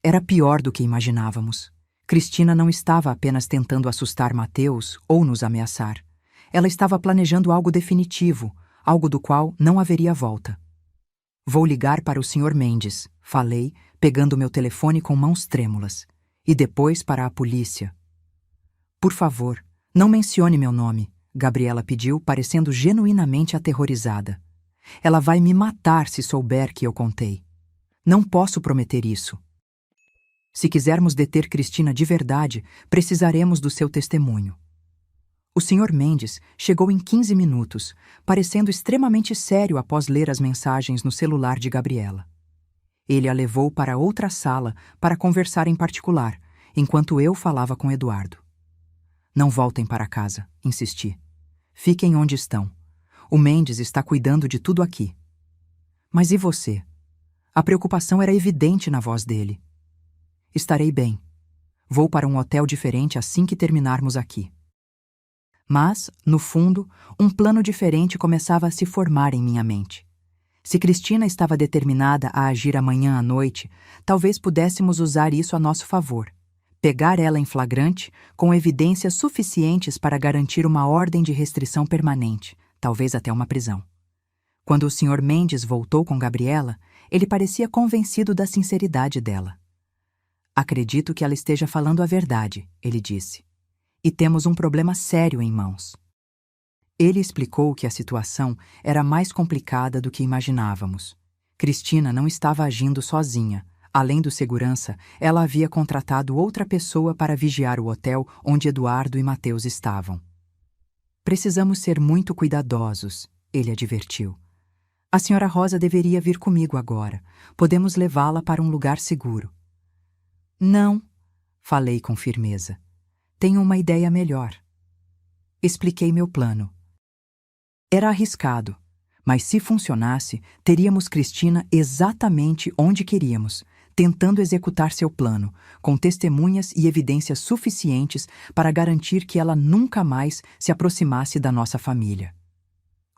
S1: Era pior do que imaginávamos. Cristina não estava apenas tentando assustar Mateus ou nos ameaçar. Ela estava planejando algo definitivo, algo do qual não haveria volta. Vou ligar para o Sr. Mendes, falei, pegando meu telefone com mãos trêmulas. E depois para a polícia. Por favor, não mencione meu nome, Gabriela pediu, parecendo genuinamente aterrorizada. Ela vai me matar se souber que eu contei. Não posso prometer isso. Se quisermos deter Cristina de verdade, precisaremos do seu testemunho. O Sr. Mendes chegou em 15 minutos, parecendo extremamente sério após ler as mensagens no celular de Gabriela. Ele a levou para outra sala para conversar em particular, enquanto eu falava com Eduardo. Não voltem para casa, insisti. Fiquem onde estão. O Mendes está cuidando de tudo aqui. Mas e você? A preocupação era evidente na voz dele. Estarei bem. Vou para um hotel diferente assim que terminarmos aqui. Mas, no fundo, um plano diferente começava a se formar em minha mente. Se Cristina estava determinada a agir amanhã à noite, talvez pudéssemos usar isso a nosso favor. Pegar ela em flagrante, com evidências suficientes para garantir uma ordem de restrição permanente, talvez até uma prisão. Quando o Sr. Mendes voltou com Gabriela, ele parecia convencido da sinceridade dela. Acredito que ela esteja falando a verdade, ele disse. E temos um problema sério em mãos. Ele explicou que a situação era mais complicada do que imaginávamos. Cristina não estava agindo sozinha. Além do segurança, ela havia contratado outra pessoa para vigiar o hotel onde Eduardo e Mateus estavam. Precisamos ser muito cuidadosos, ele advertiu. A Sra. Rosa deveria vir comigo agora. Podemos levá-la para um lugar seguro. Não, falei com firmeza. Tenho uma ideia melhor. Expliquei meu plano. Era arriscado, mas se funcionasse, teríamos Cristina exatamente onde queríamos, tentando executar seu plano, com testemunhas e evidências suficientes para garantir que ela nunca mais se aproximasse da nossa família.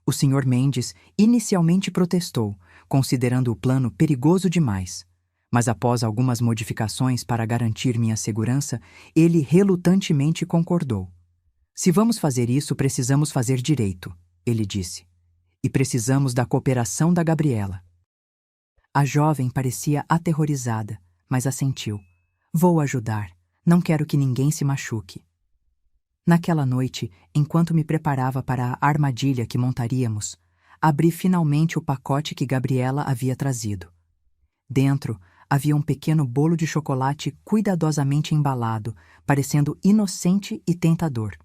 S1: O Sr. Mendes inicialmente protestou, considerando o plano perigoso demais, Mas após algumas modificações para garantir minha segurança, ele relutantemente concordou. Se vamos fazer isso, precisamos fazer direito, ele disse. E precisamos da cooperação da Gabriela. A jovem parecia aterrorizada, mas assentiu. Vou ajudar. Não quero que ninguém se machuque. Naquela noite, enquanto me preparava para a armadilha que montaríamos, abri finalmente o pacote que Gabriela havia trazido. Dentro, havia um pequeno bolo de chocolate cuidadosamente embalado, parecendo inocente e tentador.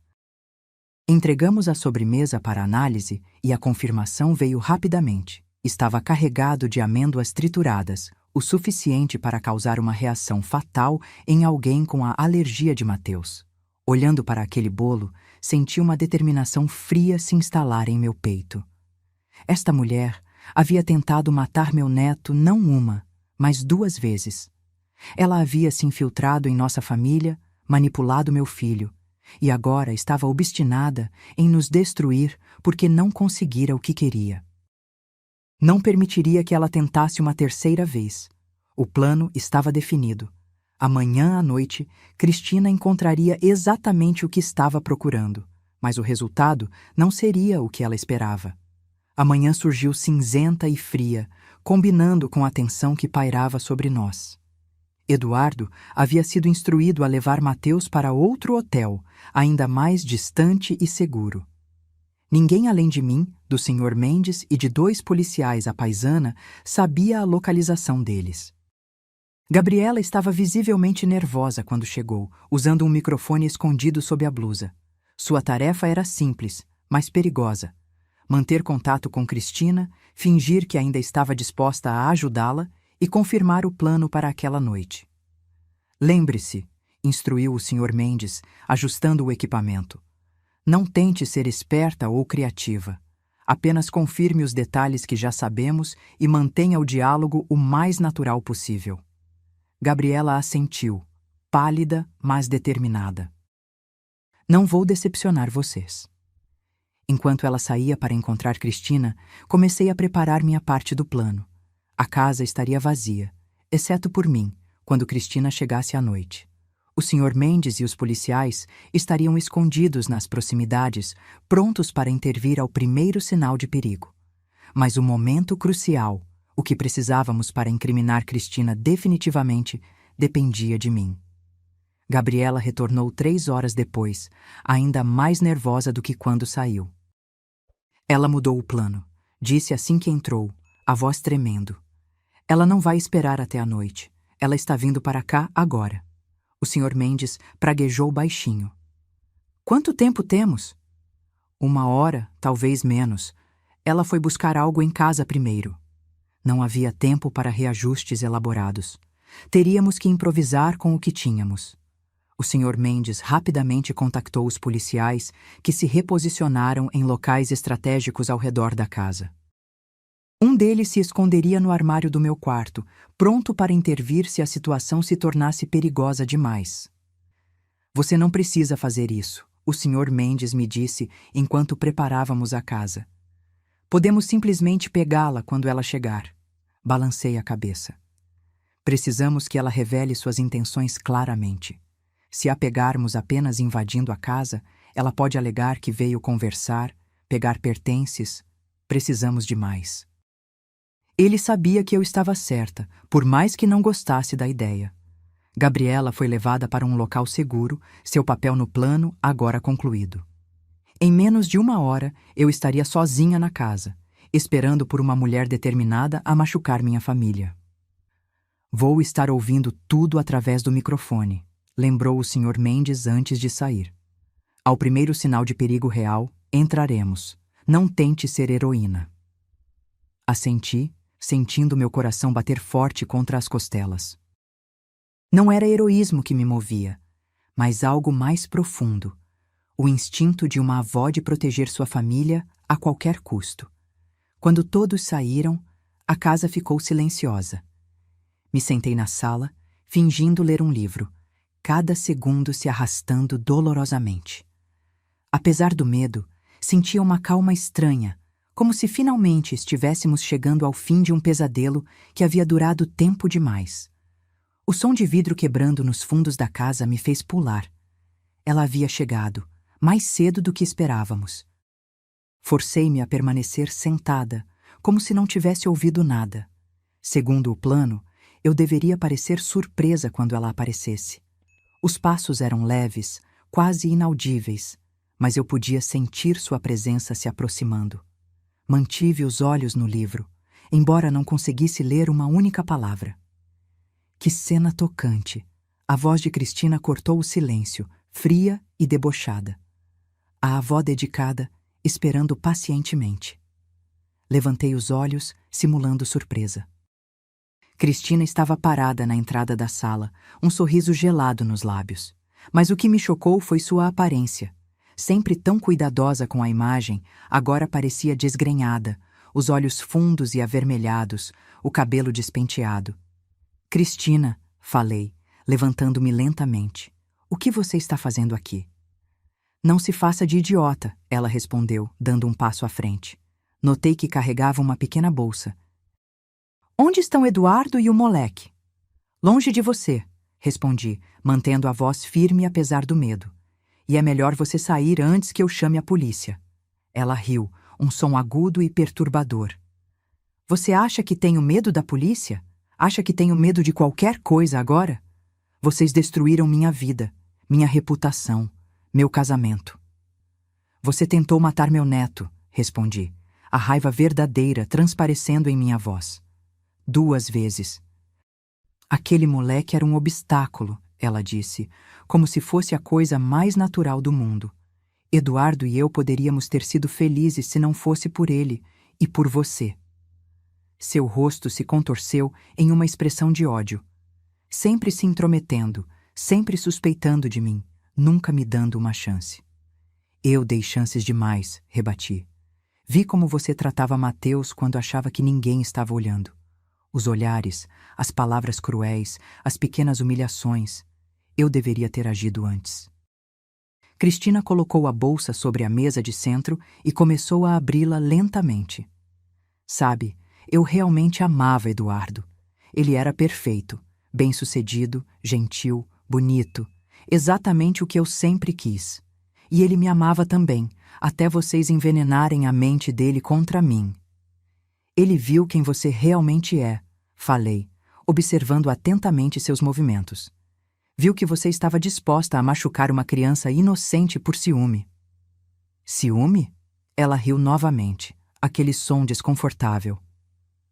S1: Entregamos a sobremesa para análise e a confirmação veio rapidamente. Estava carregado de amêndoas trituradas, o suficiente para causar uma reação fatal em alguém com a alergia de Mateus. Olhando para aquele bolo, senti uma determinação fria se instalar em meu peito. Esta mulher havia tentado matar meu neto não uma, mas 2 vezes. Ela havia se infiltrado em nossa família, manipulado meu filho, e agora estava obstinada em nos destruir porque não conseguira o que queria. Não permitiria que ela tentasse uma 3ª vez. O plano estava definido. Amanhã à noite, Cristina encontraria exatamente o que estava procurando, mas o resultado não seria o que ela esperava. A manhã surgiu cinzenta e fria, combinando com a tensão que pairava sobre nós. Eduardo havia sido instruído a levar Mateus para outro hotel, ainda mais distante e seguro. Ninguém além de mim, do Sr. Mendes e de 2 policiais à paisana sabia a localização deles. Gabriela estava visivelmente nervosa quando chegou, usando um microfone escondido sob a blusa. Sua tarefa era simples, mas perigosa. Manter contato com Cristina, fingir que ainda estava disposta a ajudá-la e confirmar o plano para aquela noite. Lembre-se, instruiu o Sr. Mendes, ajustando o equipamento. Não tente ser esperta ou criativa. Apenas confirme os detalhes que já sabemos e mantenha o diálogo o mais natural possível. Gabriela assentiu, pálida, mas determinada. Não vou decepcionar vocês. Enquanto ela saía para encontrar Cristina, comecei a preparar minha parte do plano. A casa estaria vazia, exceto por mim, quando Cristina chegasse à noite. O Sr. Mendes e os policiais estariam escondidos nas proximidades, prontos para intervir ao primeiro sinal de perigo. Mas o momento crucial, o que precisávamos para incriminar Cristina definitivamente, dependia de mim. Gabriela retornou 3 horas depois, ainda mais nervosa do que quando saiu. Ela mudou o plano, disse assim que entrou, a voz tremendo. Ela não vai esperar até a noite. Ela está vindo para cá agora. O Sr. Mendes praguejou baixinho. Quanto tempo temos? 1 hora, talvez menos. Ela foi buscar algo em casa primeiro. Não havia tempo para reajustes elaborados. Teríamos que improvisar com o que tínhamos. O Sr. Mendes rapidamente contactou os policiais que se reposicionaram em locais estratégicos ao redor da casa. Um deles se esconderia no armário do meu quarto, pronto para intervir se a situação se tornasse perigosa demais. Você não precisa fazer isso, o Sr. Mendes me disse enquanto preparávamos a casa. Podemos simplesmente pegá-la quando ela chegar. Balancei a cabeça. Precisamos que ela revele suas intenções claramente. Se a pegarmos apenas invadindo a casa, ela pode alegar que veio conversar, pegar pertences. Precisamos de mais. Ele sabia que eu estava certa, por mais que não gostasse da ideia. Gabriela foi levada para um local seguro, seu papel no plano agora concluído. Em menos de 1 hora, eu estaria sozinha na casa, esperando por uma mulher determinada a machucar minha família. Vou estar ouvindo tudo através do microfone, lembrou o Sr. Mendes antes de sair. Ao primeiro sinal de perigo real, entraremos. Não tente ser heroína. Assenti, sentindo meu coração bater forte contra as costelas. Não era heroísmo que me movia, mas algo mais profundo, o instinto de uma avó de proteger sua família a qualquer custo. Quando todos saíram, a casa ficou silenciosa. Me sentei na sala, fingindo ler um livro, cada segundo se arrastando dolorosamente. Apesar do medo, sentia uma calma estranha, como se finalmente estivéssemos chegando ao fim de um pesadelo que havia durado tempo demais. O som de vidro quebrando nos fundos da casa me fez pular. Ela havia chegado, mais cedo do que esperávamos. Forcei-me a permanecer sentada, como se não tivesse ouvido nada. Segundo o plano, eu deveria parecer surpresa quando ela aparecesse. Os passos eram leves, quase inaudíveis, mas eu podia sentir sua presença se aproximando. Mantive os olhos no livro, embora não conseguisse ler uma única palavra. Que cena tocante! A voz de Cristina cortou o silêncio, fria e debochada. A avó dedicada, esperando pacientemente. Levantei os olhos, simulando surpresa. Cristina estava parada na entrada da sala, um sorriso gelado nos lábios. Mas o que me chocou foi sua aparência. Sempre tão cuidadosa com a imagem, agora parecia desgrenhada, os olhos fundos e avermelhados, o cabelo despenteado. Cristina, falei, levantando-me lentamente. O que você está fazendo aqui? Não se faça de idiota, ela respondeu, dando um passo à frente. Notei que carregava uma pequena bolsa. Onde estão Eduardo e o moleque? Longe de você, respondi, mantendo a voz firme apesar do medo. E é melhor você sair antes que eu chame a polícia. Ela riu, um som agudo e perturbador. Você acha que tenho medo da polícia? Acha que tenho medo de qualquer coisa agora? Vocês destruíram minha vida, minha reputação, meu casamento. Você tentou matar meu neto, respondi, a raiva verdadeira transparecendo em minha voz. 2 vezes. Aquele moleque era um obstáculo, ela disse, como se fosse a coisa mais natural do mundo. Eduardo e eu poderíamos ter sido felizes se não fosse por ele e por você. Seu rosto se contorceu em uma expressão de ódio. Sempre se intrometendo, sempre suspeitando de mim, nunca me dando uma chance. Eu dei chances demais, rebati. Vi como você tratava Mateus quando achava que ninguém estava olhando. Os olhares, as palavras cruéis, as pequenas humilhações. Eu deveria ter agido antes. Cristina colocou a bolsa sobre a mesa de centro e começou a abri-la lentamente. Sabe, eu realmente amava Eduardo. Ele era perfeito, bem-sucedido, gentil, bonito, exatamente o que eu sempre quis. E ele me amava também, até vocês envenenarem a mente dele contra mim. Ele viu quem você realmente é, falei, observando atentamente seus movimentos. Viu que você estava disposta a machucar uma criança inocente por ciúme. Ciúme? Ela riu novamente, aquele som desconfortável.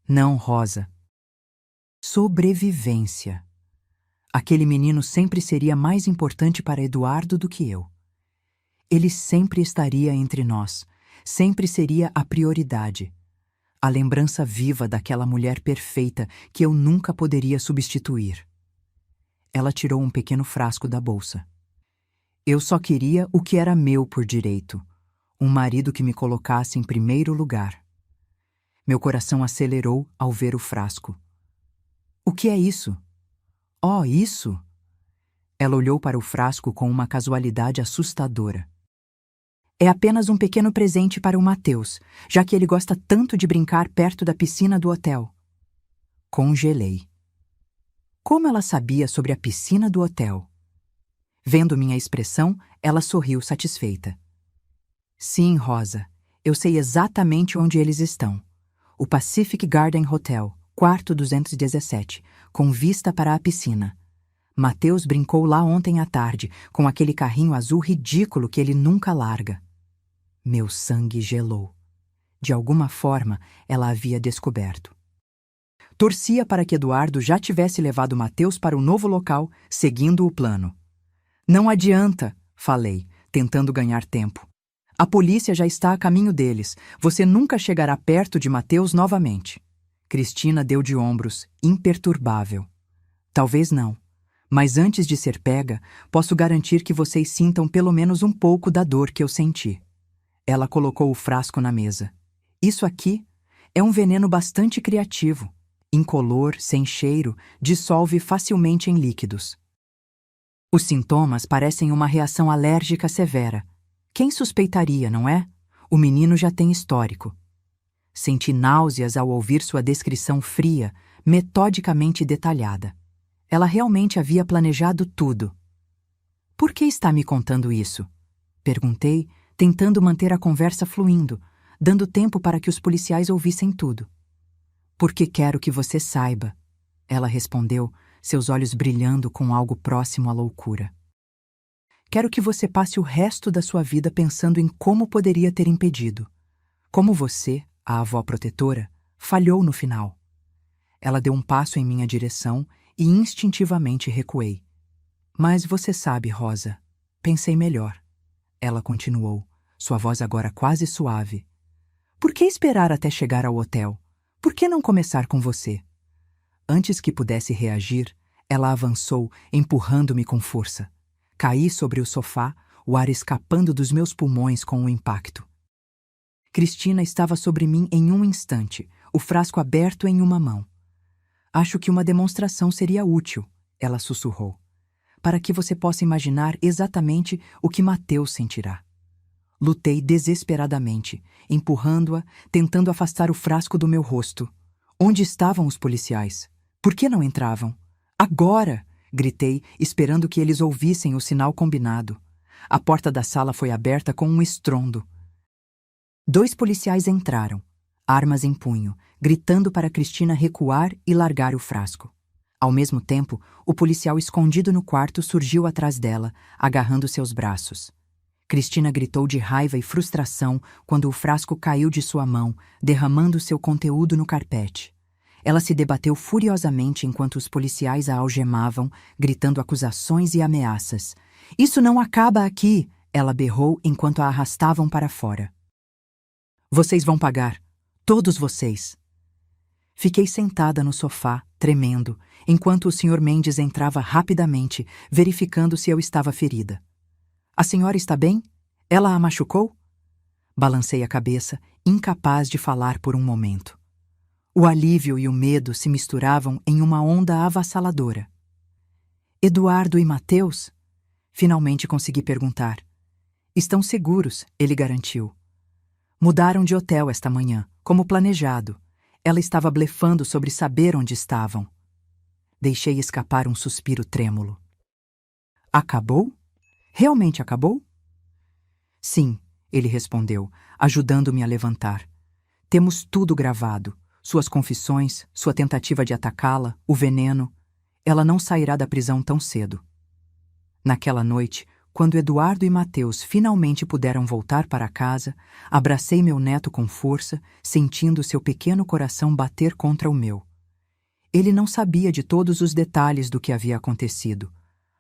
S1: Não, Rosa. Sobrevivência. Aquele menino sempre seria mais importante para Eduardo do que eu. Ele sempre estaria entre nós, sempre seria a prioridade. A lembrança viva daquela mulher perfeita que eu nunca poderia substituir. Ela tirou um pequeno frasco da bolsa. Eu só queria o que era meu por direito, um marido que me colocasse em primeiro lugar. Meu coração acelerou ao ver o frasco. O que é isso? Oh, isso! Ela olhou para o frasco com uma casualidade assustadora. É apenas um pequeno presente para o Mateus, já que ele gosta tanto de brincar perto da piscina do hotel. Congelei. Como ela sabia sobre a piscina do hotel? Vendo minha expressão, ela sorriu satisfeita. Sim, Rosa, eu sei exatamente onde eles estão. O Pacific Garden Hotel, quarto 217, com vista para a piscina. Mateus brincou lá ontem à tarde, com aquele carrinho azul ridículo que ele nunca larga. Meu sangue gelou. De alguma forma, ela havia descoberto. Torcia para que Eduardo já tivesse levado Mateus para o novo local, seguindo o plano. Não adianta, falei, tentando ganhar tempo. A polícia já está a caminho deles. Você nunca chegará perto de Mateus novamente. Cristina deu de ombros, imperturbável. Talvez não. Mas antes de ser pega, posso garantir que vocês sintam pelo menos um pouco da dor que eu senti. Ela colocou o frasco na mesa. Isso aqui é um veneno bastante criativo. Incolor, sem cheiro, dissolve facilmente em líquidos. Os sintomas parecem uma reação alérgica severa. Quem suspeitaria, não é? O menino já tem histórico. Senti náuseas ao ouvir sua descrição fria, metodicamente detalhada. Ela realmente havia planejado tudo. Por que está me contando isso? Perguntei, tentando manter a conversa fluindo, dando tempo para que os policiais ouvissem tudo. Porque quero que você saiba, ela respondeu, seus olhos brilhando com algo próximo à loucura. Quero que você passe o resto da sua vida pensando em como poderia ter impedido. Como você, a avó protetora, falhou no final. Ela deu um passo em minha direção e instintivamente recuei. Mas você sabe, Rosa, pensei melhor. Ela continuou, sua voz agora quase suave. Por que esperar até chegar ao hotel? Por que não começar com você? Antes que pudesse reagir, ela avançou, empurrando-me com força. Caí sobre o sofá, o ar escapando dos meus pulmões com o impacto. Cristina estava sobre mim em um instante, o frasco aberto em uma mão. Acho que uma demonstração seria útil, ela sussurrou, para que você possa imaginar exatamente o que Mateus sentirá. Lutei desesperadamente, empurrando-a, tentando afastar o frasco do meu rosto. Onde estavam os policiais? Por que não entravam? Agora! Gritei, esperando que eles ouvissem o sinal combinado. A porta da sala foi aberta com um estrondo. 2 policiais entraram, armas em punho, gritando para Cristina recuar e largar o frasco. Ao mesmo tempo, o policial escondido no quarto surgiu atrás dela, agarrando seus braços. Cristina gritou de raiva e frustração quando o frasco caiu de sua mão, derramando seu conteúdo no carpete. Ela se debateu furiosamente enquanto os policiais a algemavam, gritando acusações e ameaças. "Isso não acaba aqui!" ela berrou enquanto a arrastavam para fora. "Vocês vão pagar. Todos vocês!" Fiquei sentada no sofá, tremendo, enquanto o Sr. Mendes entrava rapidamente, verificando se eu estava ferida. "A senhora está bem? Ela a machucou?" Balancei a cabeça, incapaz de falar por um momento. O alívio e o medo se misturavam em uma onda avassaladora. "Eduardo e Mateus?" Finalmente consegui perguntar. "Estão seguros", ele garantiu. "Mudaram de hotel esta manhã, como planejado." Ela estava blefando sobre saber onde estavam. Deixei escapar um suspiro trêmulo. "Acabou? Realmente acabou?" "Sim", ele respondeu, ajudando-me a levantar. "Temos tudo gravado. Suas confissões, sua tentativa de atacá-la, o veneno. Ela não sairá da prisão tão cedo." Naquela noite, quando Eduardo e Mateus finalmente puderam voltar para casa, abracei meu neto com força, sentindo seu pequeno coração bater contra o meu. Ele não sabia de todos os detalhes do que havia acontecido,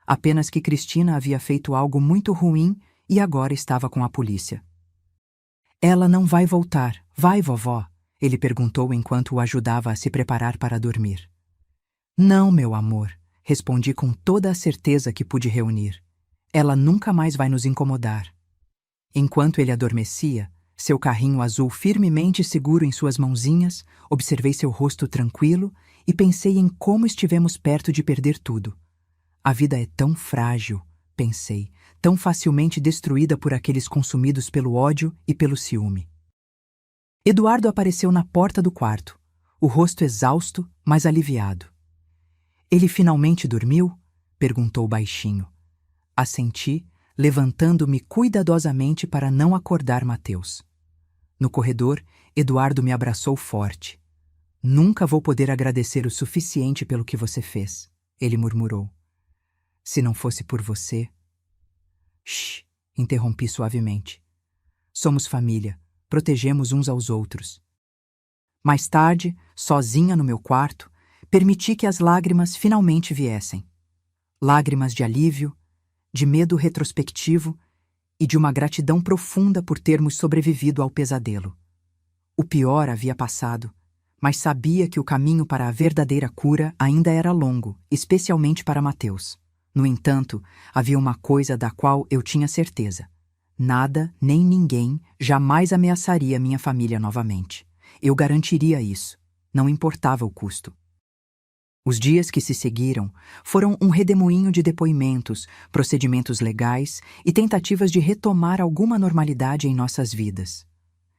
S1: apenas que Cristina havia feito algo muito ruim e agora estava com a polícia. "Ela não vai voltar, vai, vovó?" ele perguntou enquanto o ajudava a se preparar para dormir. "Não, meu amor", respondi com toda a certeza que pude reunir. "Ela nunca mais vai nos incomodar." Enquanto ele adormecia, seu carrinho azul firmemente seguro em suas mãozinhas, observei seu rosto tranquilo e pensei em como estivemos perto de perder tudo. A vida é tão frágil, pensei, tão facilmente destruída por aqueles consumidos pelo ódio e pelo ciúme. Eduardo apareceu na porta do quarto, o rosto exausto, mas aliviado. "Ele finalmente dormiu?" perguntou baixinho. Assenti, levantando-me cuidadosamente para não acordar Mateus. No corredor, Eduardo me abraçou forte. "Nunca vou poder agradecer o suficiente pelo que você fez", ele murmurou. "Se não fosse por você..." "Shh", interrompi suavemente. "Somos família, protegemos uns aos outros." Mais tarde, sozinha no meu quarto, permiti que as lágrimas finalmente viessem. Lágrimas de alívio, de medo retrospectivo e de uma gratidão profunda por termos sobrevivido ao pesadelo. O pior havia passado, mas sabia que o caminho para a verdadeira cura ainda era longo, especialmente para Mateus. No entanto, havia uma coisa da qual eu tinha certeza. Nada, nem ninguém, jamais ameaçaria minha família novamente. Eu garantiria isso, não importava o custo. Os dias que se seguiram foram um redemoinho de depoimentos, procedimentos legais e tentativas de retomar alguma normalidade em nossas vidas.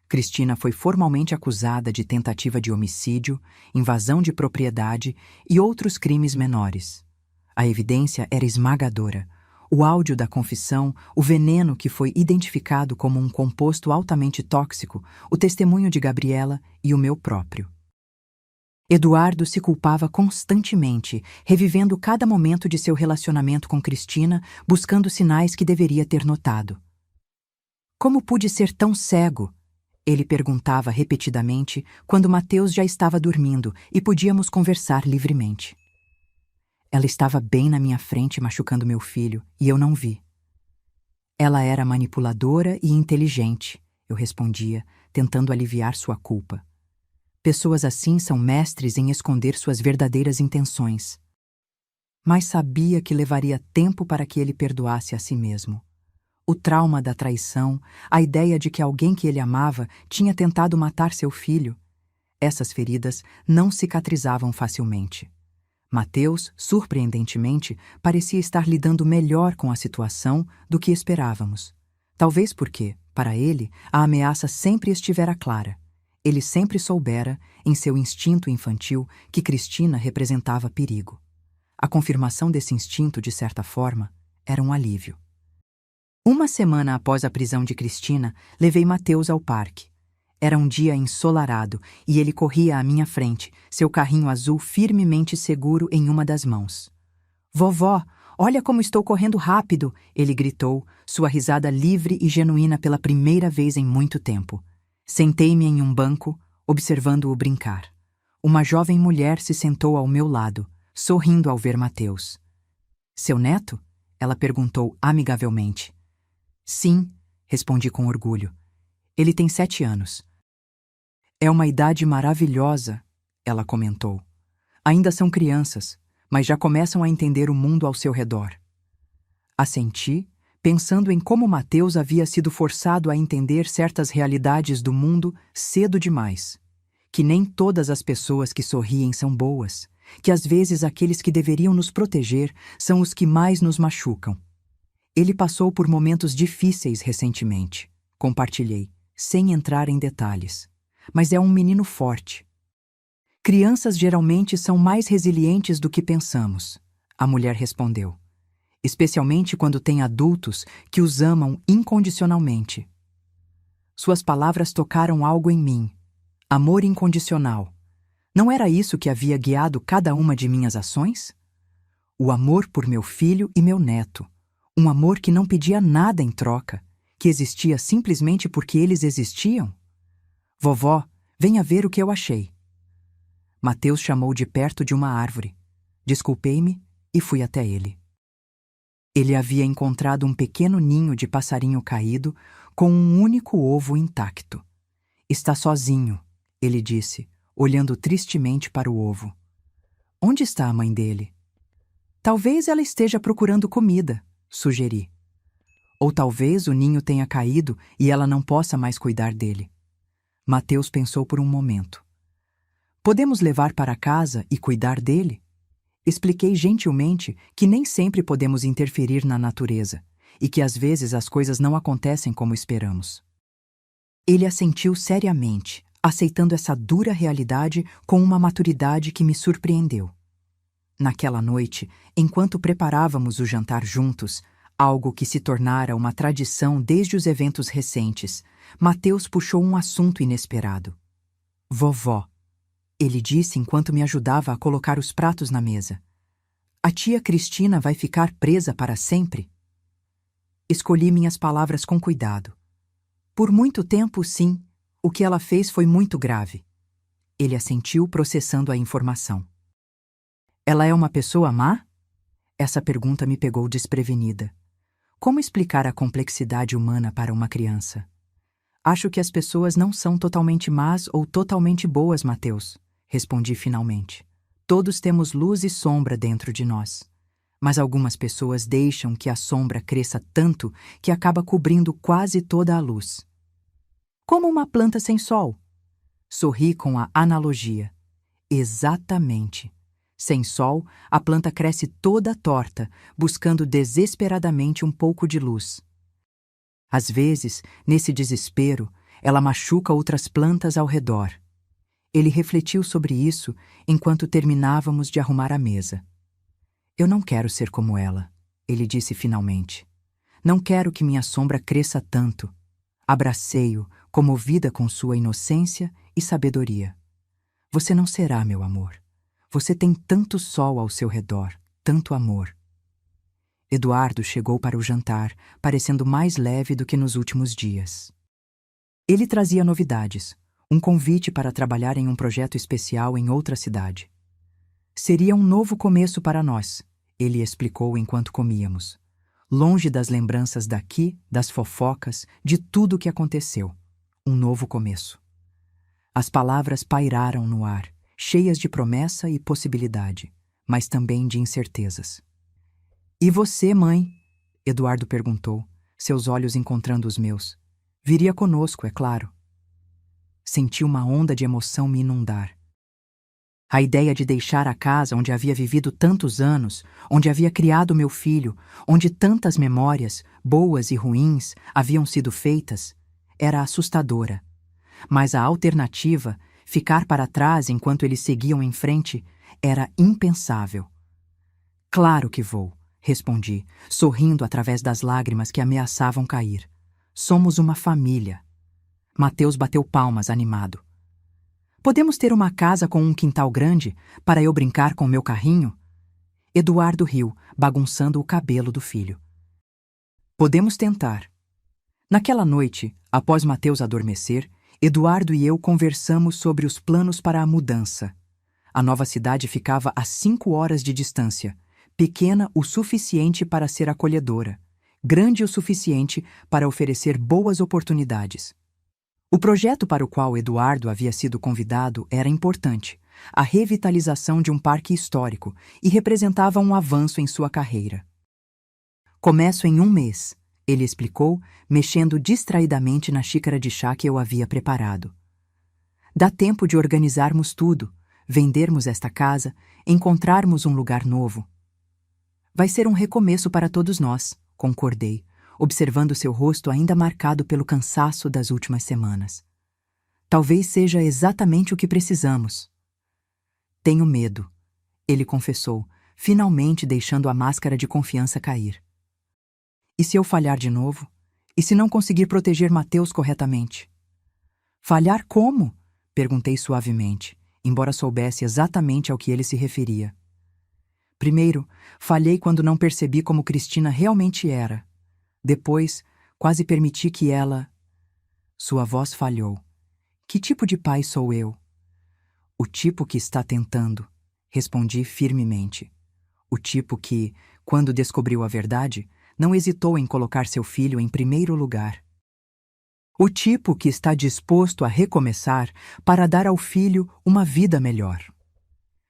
S1: Cristina foi formalmente acusada de tentativa de homicídio, invasão de propriedade e outros crimes menores. A evidência era esmagadora. O áudio da confissão, o veneno que foi identificado como um composto altamente tóxico, o testemunho de Gabriela e o meu próprio. Eduardo se culpava constantemente, revivendo cada momento de seu relacionamento com Cristina, buscando sinais que deveria ter notado. Como pude ser tão cego? Ele perguntava repetidamente quando Mateus já estava dormindo e podíamos conversar livremente. Ela estava bem na minha frente machucando meu filho e eu não vi. Ela era manipuladora e inteligente, eu respondia, tentando aliviar sua culpa. Pessoas assim são mestres em esconder suas verdadeiras intenções. Mas sabia que levaria tempo para que ele perdoasse a si mesmo. O trauma da traição, a ideia de que alguém que ele amava tinha tentado matar seu filho, essas feridas não cicatrizavam facilmente. Mateus, surpreendentemente, parecia estar lidando melhor com a situação do que esperávamos. Talvez porque, para ele, a ameaça sempre estivera clara. Ele sempre soubera, em seu instinto infantil, que Cristina representava perigo. A confirmação desse instinto, de certa forma, era um alívio. Uma semana após a prisão de Cristina, levei Mateus ao parque. Era um dia ensolarado e ele corria à minha frente, seu carrinho azul firmemente seguro em uma das mãos. "Vovó, olha como estou correndo rápido!" ele gritou, sua risada livre e genuína pela primeira vez em muito tempo. Sentei-me em um banco, observando-o brincar. Uma jovem mulher se sentou ao meu lado, sorrindo ao ver Mateus. "Seu neto?" ela perguntou amigavelmente. "Sim", respondi com orgulho. "Ele tem 7 anos. "É uma idade maravilhosa", ela comentou. "Ainda são crianças, mas já começam a entender o mundo ao seu redor." Assenti, pensando em como Mateus havia sido forçado a entender certas realidades do mundo cedo demais. Que nem todas as pessoas que sorriem são boas, que às vezes aqueles que deveriam nos proteger são os que mais nos machucam. Ele passou por momentos difíceis recentemente, compartilhei, sem entrar em detalhes. Mas é um menino forte. "Crianças geralmente são mais resilientes do que pensamos", a mulher respondeu. "Especialmente quando têm adultos que os amam incondicionalmente." Suas palavras tocaram algo em mim. Amor incondicional. Não era isso que havia guiado cada uma de minhas ações? O amor por meu filho e meu neto. Um amor que não pedia nada em troca, que existia simplesmente porque eles existiam? "Vovó, venha ver o que eu achei." Mateus chamou de perto de uma árvore. Desculpei-me e fui até ele. Ele havia encontrado um pequeno ninho de passarinho caído com um único ovo intacto. "Está sozinho", ele disse, olhando tristemente para o ovo. "Onde está a mãe dele?" "Talvez ela esteja procurando comida", sugeri. "Ou talvez o ninho tenha caído e ela não possa mais cuidar dele." Mateus pensou por um momento. "Podemos levar para casa e cuidar dele?" Expliquei gentilmente que nem sempre podemos interferir na natureza e que às vezes as coisas não acontecem como esperamos. Ele assentiu seriamente, aceitando essa dura realidade com uma maturidade que me surpreendeu. Naquela noite, enquanto preparávamos o jantar juntos, algo que se tornara uma tradição desde os eventos recentes, Mateus puxou um assunto inesperado. "Vovó", ele disse enquanto me ajudava a colocar os pratos na mesa. "A tia Cristina vai ficar presa para sempre?" Escolhi minhas palavras com cuidado. "Por muito tempo, sim. O que ela fez foi muito grave." Ele assentiu, processando a informação. "Ela é uma pessoa má?" Essa pergunta me pegou desprevenida. Como explicar a complexidade humana para uma criança? "Acho que as pessoas não são totalmente más ou totalmente boas, Mateus", respondi finalmente. "Todos temos luz e sombra dentro de nós. Mas algumas pessoas deixam que a sombra cresça tanto que acaba cobrindo quase toda a luz. Como uma planta sem sol." Sorri com a analogia. Exatamente. Sem sol, a planta cresce toda torta, buscando desesperadamente um pouco de luz. Às vezes, nesse desespero, ela machuca outras plantas ao redor. Ele refletiu sobre isso enquanto terminávamos de arrumar a mesa. Eu não quero ser como ela, ele disse finalmente. Não quero que minha sombra cresça tanto. Abracei-o, comovida com sua inocência e sabedoria. Você não será, meu amor. Você tem tanto sol ao seu redor, tanto amor. Eduardo chegou para o jantar, parecendo mais leve do que nos últimos dias. Ele trazia novidades, um convite para trabalhar em um projeto especial em outra cidade. Seria um novo começo para nós, ele explicou enquanto comíamos. Longe das lembranças daqui, das fofocas, de tudo o que aconteceu. Um novo começo. As palavras pairaram no ar, cheias de promessa e possibilidade, mas também de incertezas. E você, mãe? Eduardo perguntou, seus olhos encontrando os meus. Viria conosco, é claro. Senti uma onda de emoção me inundar. A ideia de deixar a casa onde havia vivido tantos anos, onde havia criado meu filho, onde tantas memórias, boas e ruins, haviam sido feitas, era assustadora. Mas a alternativa, ficar para trás enquanto eles seguiam em frente, era impensável. Claro que vou, respondi, sorrindo através das lágrimas que ameaçavam cair. Somos uma família. Mateus bateu palmas, animado. Podemos ter uma casa com um quintal grande para eu brincar com meu carrinho? Eduardo riu, bagunçando o cabelo do filho. Podemos tentar. Naquela noite, após Mateus adormecer, Eduardo e eu conversamos sobre os planos para a mudança. A nova cidade ficava a 5 horas de distância, pequena o suficiente para ser acolhedora, grande o suficiente para oferecer boas oportunidades. O projeto para o qual Eduardo havia sido convidado era importante, a revitalização de um parque histórico, e representava um avanço em sua carreira. Começo em 1 mês, ele explicou, mexendo distraidamente na xícara de chá que eu havia preparado. Dá tempo de organizarmos tudo, vendermos esta casa, encontrarmos um lugar novo. Vai ser um recomeço para todos nós, concordei, observando seu rosto ainda marcado pelo cansaço das últimas semanas. Talvez seja exatamente o que precisamos. Tenho medo, ele confessou, finalmente deixando a máscara de confiança cair. E se eu falhar de novo? E se não conseguir proteger Mateus corretamente? Falhar como? Perguntei suavemente, embora soubesse exatamente ao que ele se referia. Primeiro, falhei quando não percebi como Cristina realmente era. Depois, quase permiti que ela... Sua voz falhou. Que tipo de pai sou eu? O tipo que está tentando, respondi firmemente. O tipo que, quando descobriu a verdade, não hesitou em colocar seu filho em primeiro lugar. O tipo que está disposto a recomeçar para dar ao filho uma vida melhor.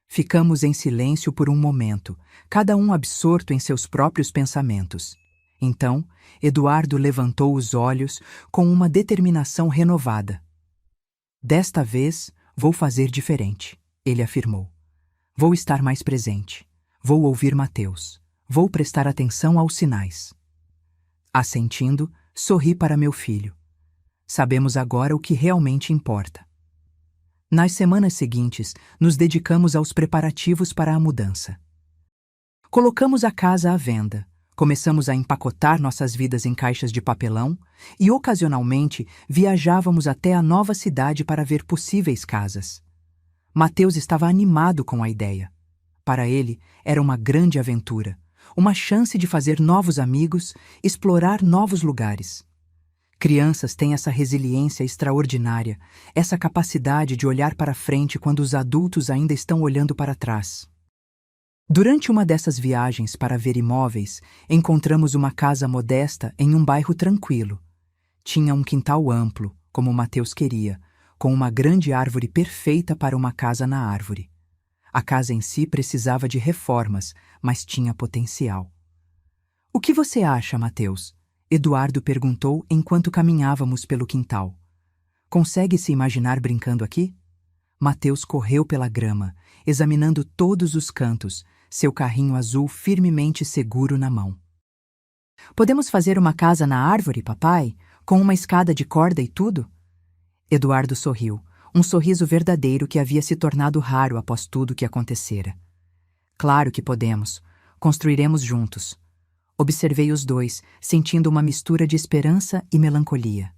S1: Ficamos em silêncio por um momento, cada um absorto em seus próprios pensamentos. Então, Eduardo levantou os olhos com uma determinação renovada. Desta vez, vou fazer diferente, ele afirmou. Vou estar mais presente. Vou ouvir Mateus. Vou prestar atenção aos sinais. Assentindo, sorri para meu filho. Sabemos agora o que realmente importa. Nas semanas seguintes, nos dedicamos aos preparativos para a mudança. Colocamos a casa à venda. Começamos a empacotar nossas vidas em caixas de papelão e, ocasionalmente, viajávamos até a nova cidade para ver possíveis casas. Mateus estava animado com a ideia. Para ele, era uma grande aventura, uma chance de fazer novos amigos, explorar novos lugares. Crianças têm essa resiliência extraordinária, essa capacidade de olhar para frente quando os adultos ainda estão olhando para trás. Durante uma dessas viagens para ver imóveis, encontramos uma casa modesta em um bairro tranquilo. Tinha um quintal amplo, como Mateus queria, com uma grande árvore perfeita para uma casa na árvore. A casa em si precisava de reformas, mas tinha potencial. O que você acha, Mateus? Eduardo perguntou enquanto caminhávamos pelo quintal. Consegue se imaginar brincando aqui? Mateus correu pela grama, examinando todos os cantos, seu carrinho azul firmemente seguro na mão. Podemos fazer uma casa na árvore, papai? Com uma escada de corda e tudo? Eduardo sorriu, um sorriso verdadeiro que havia se tornado raro após tudo o que acontecera. Claro que podemos. Construiremos juntos. Observei os dois, sentindo uma mistura de esperança e melancolia.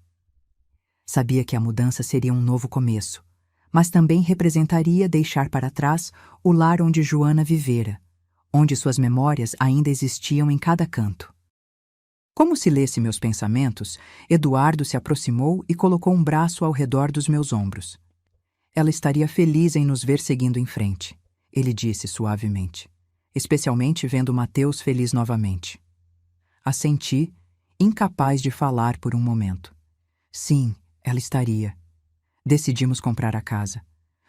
S1: Sabia que a mudança seria um novo começo, mas também representaria deixar para trás o lar onde Joana vivera, onde suas memórias ainda existiam em cada canto. Como se lesse meus pensamentos, Eduardo se aproximou e colocou um braço ao redor dos meus ombros. Ela estaria feliz em nos ver seguindo em frente, ele disse suavemente, especialmente vendo Mateus feliz novamente. Assenti, incapaz de falar por um momento. Sim, ela estaria. Decidimos comprar a casa.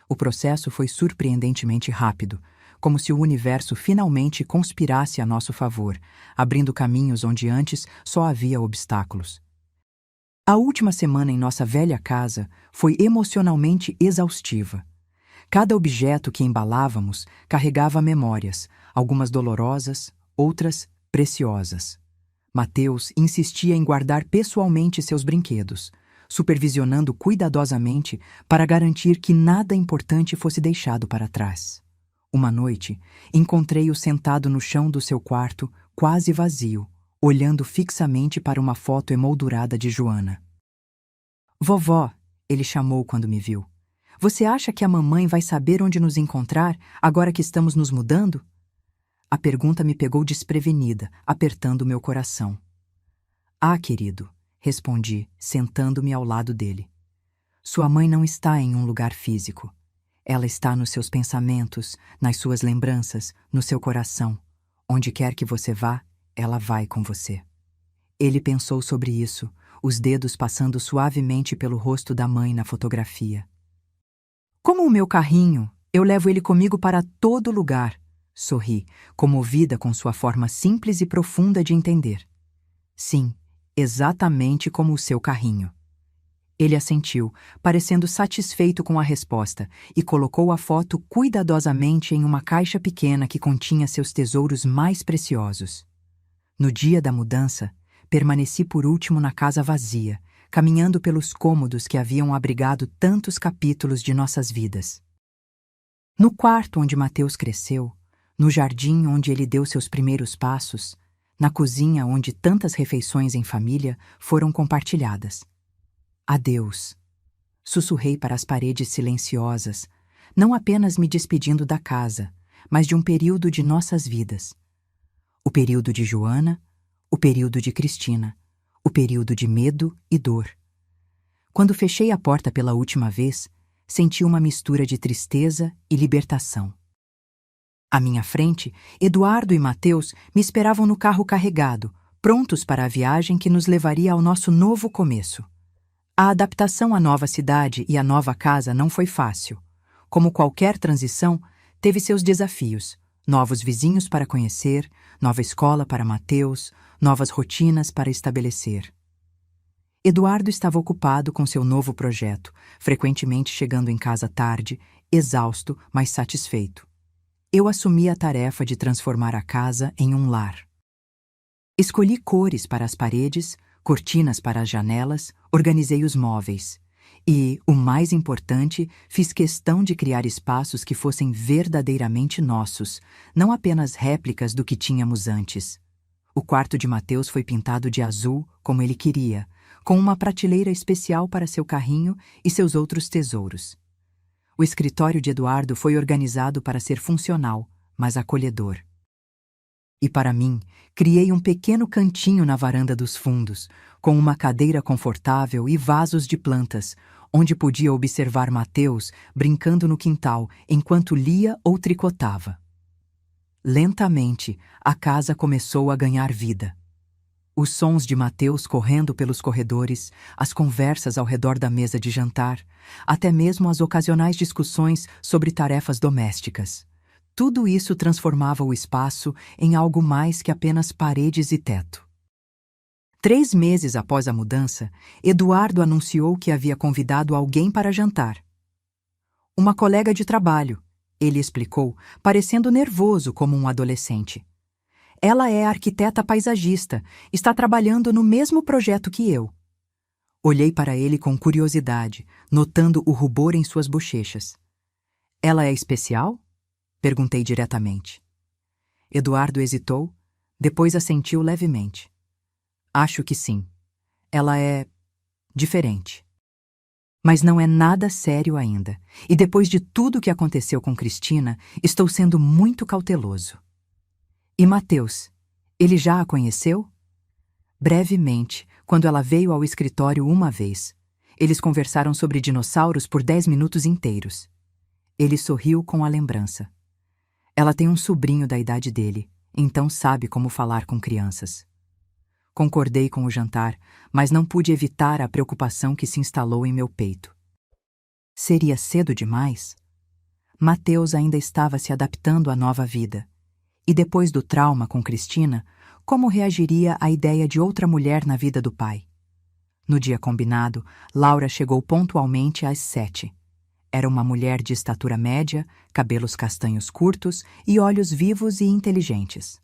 S1: O processo foi surpreendentemente rápido, como se o universo finalmente conspirasse a nosso favor, abrindo caminhos onde antes só havia obstáculos. A última semana em nossa velha casa foi emocionalmente exaustiva. Cada objeto que embalávamos carregava memórias, algumas dolorosas, outras preciosas. Mateus insistia em guardar pessoalmente seus brinquedos, supervisionando cuidadosamente para garantir que nada importante fosse deixado para trás. Uma noite, encontrei-o sentado no chão do seu quarto, quase vazio, olhando fixamente para uma foto emoldurada de Joana. Vovó, ele chamou quando me viu. Você acha que a mamãe vai saber onde nos encontrar agora que estamos nos mudando? A pergunta me pegou desprevenida, apertando meu coração. Ah, querido, respondi, sentando-me ao lado dele. Sua mãe não está em um lugar físico. Ela está nos seus pensamentos, nas suas lembranças, no seu coração. Onde quer que você vá, ela vai com você. Ele pensou sobre isso, os dedos passando suavemente pelo rosto da mãe na fotografia. Como o meu carrinho, eu levo ele comigo para todo lugar, sorri, comovida com sua forma simples e profunda de entender. Sim, exatamente como o seu carrinho. Ele assentiu, parecendo satisfeito com a resposta, e colocou a foto cuidadosamente em uma caixa pequena que continha seus tesouros mais preciosos. No dia da mudança, permaneci por último na casa vazia, caminhando pelos cômodos que haviam abrigado tantos capítulos de nossas vidas. No quarto onde Mateus cresceu, no jardim onde ele deu seus primeiros passos, na cozinha onde tantas refeições em família foram compartilhadas. Adeus. Sussurrei para as paredes silenciosas, não apenas me despedindo da casa, mas de um período de nossas vidas. O período de Joana, o período de Cristina, o período de medo e dor. Quando fechei a porta pela última vez, senti uma mistura de tristeza e libertação. À minha frente, Eduardo e Mateus me esperavam no carro carregado, prontos para a viagem que nos levaria ao nosso novo começo. A adaptação à nova cidade e à nova casa não foi fácil. Como qualquer transição, teve seus desafios. Novos vizinhos para conhecer, nova escola para Mateus, novas rotinas para estabelecer. Eduardo estava ocupado com seu novo projeto, frequentemente chegando em casa tarde, exausto, mas satisfeito. Eu assumi a tarefa de transformar a casa em um lar. Escolhi cores para as paredes, cortinas para as janelas, organizei os móveis. E, o mais importante, fiz questão de criar espaços que fossem verdadeiramente nossos, não apenas réplicas do que tínhamos antes. O quarto de Mateus foi pintado de azul, como ele queria, com uma prateleira especial para seu carrinho e seus outros tesouros. O escritório de Eduardo foi organizado para ser funcional, mas acolhedor. E para mim, criei um pequeno cantinho na varanda dos fundos, com uma cadeira confortável e vasos de plantas, onde podia observar Mateus brincando no quintal enquanto lia ou tricotava. Lentamente, a casa começou a ganhar vida. Os sons de Mateus correndo pelos corredores, as conversas ao redor da mesa de jantar, até mesmo as ocasionais discussões sobre tarefas domésticas. Tudo isso transformava o espaço em algo mais que apenas paredes e teto. 3 meses após a mudança, Eduardo anunciou que havia convidado alguém para jantar. Uma colega de trabalho, ele explicou, parecendo nervoso como um adolescente. Ela é arquiteta paisagista, está trabalhando no mesmo projeto que eu. Olhei para ele com curiosidade, notando o rubor em suas bochechas. Ela é especial? Perguntei diretamente. Eduardo hesitou, depois assentiu levemente. Acho que sim. Ela é diferente. Mas não é nada sério ainda, e depois de tudo o que aconteceu com Cristina, estou sendo muito cauteloso. E Mateus, ele já a conheceu? Brevemente, quando ela veio ao escritório uma vez. Eles conversaram sobre dinossauros por 10 minutos inteiros. Ele sorriu com a lembrança. Ela tem um sobrinho da idade dele, então sabe como falar com crianças. Concordei com o jantar, mas não pude evitar a preocupação que se instalou em meu peito. Seria cedo demais? Mateus ainda estava se adaptando à nova vida. E depois do trauma com Cristina, como reagiria à ideia de outra mulher na vida do pai? No dia combinado, Laura chegou pontualmente às 7. Era uma mulher de estatura média, cabelos castanhos curtos e olhos vivos e inteligentes.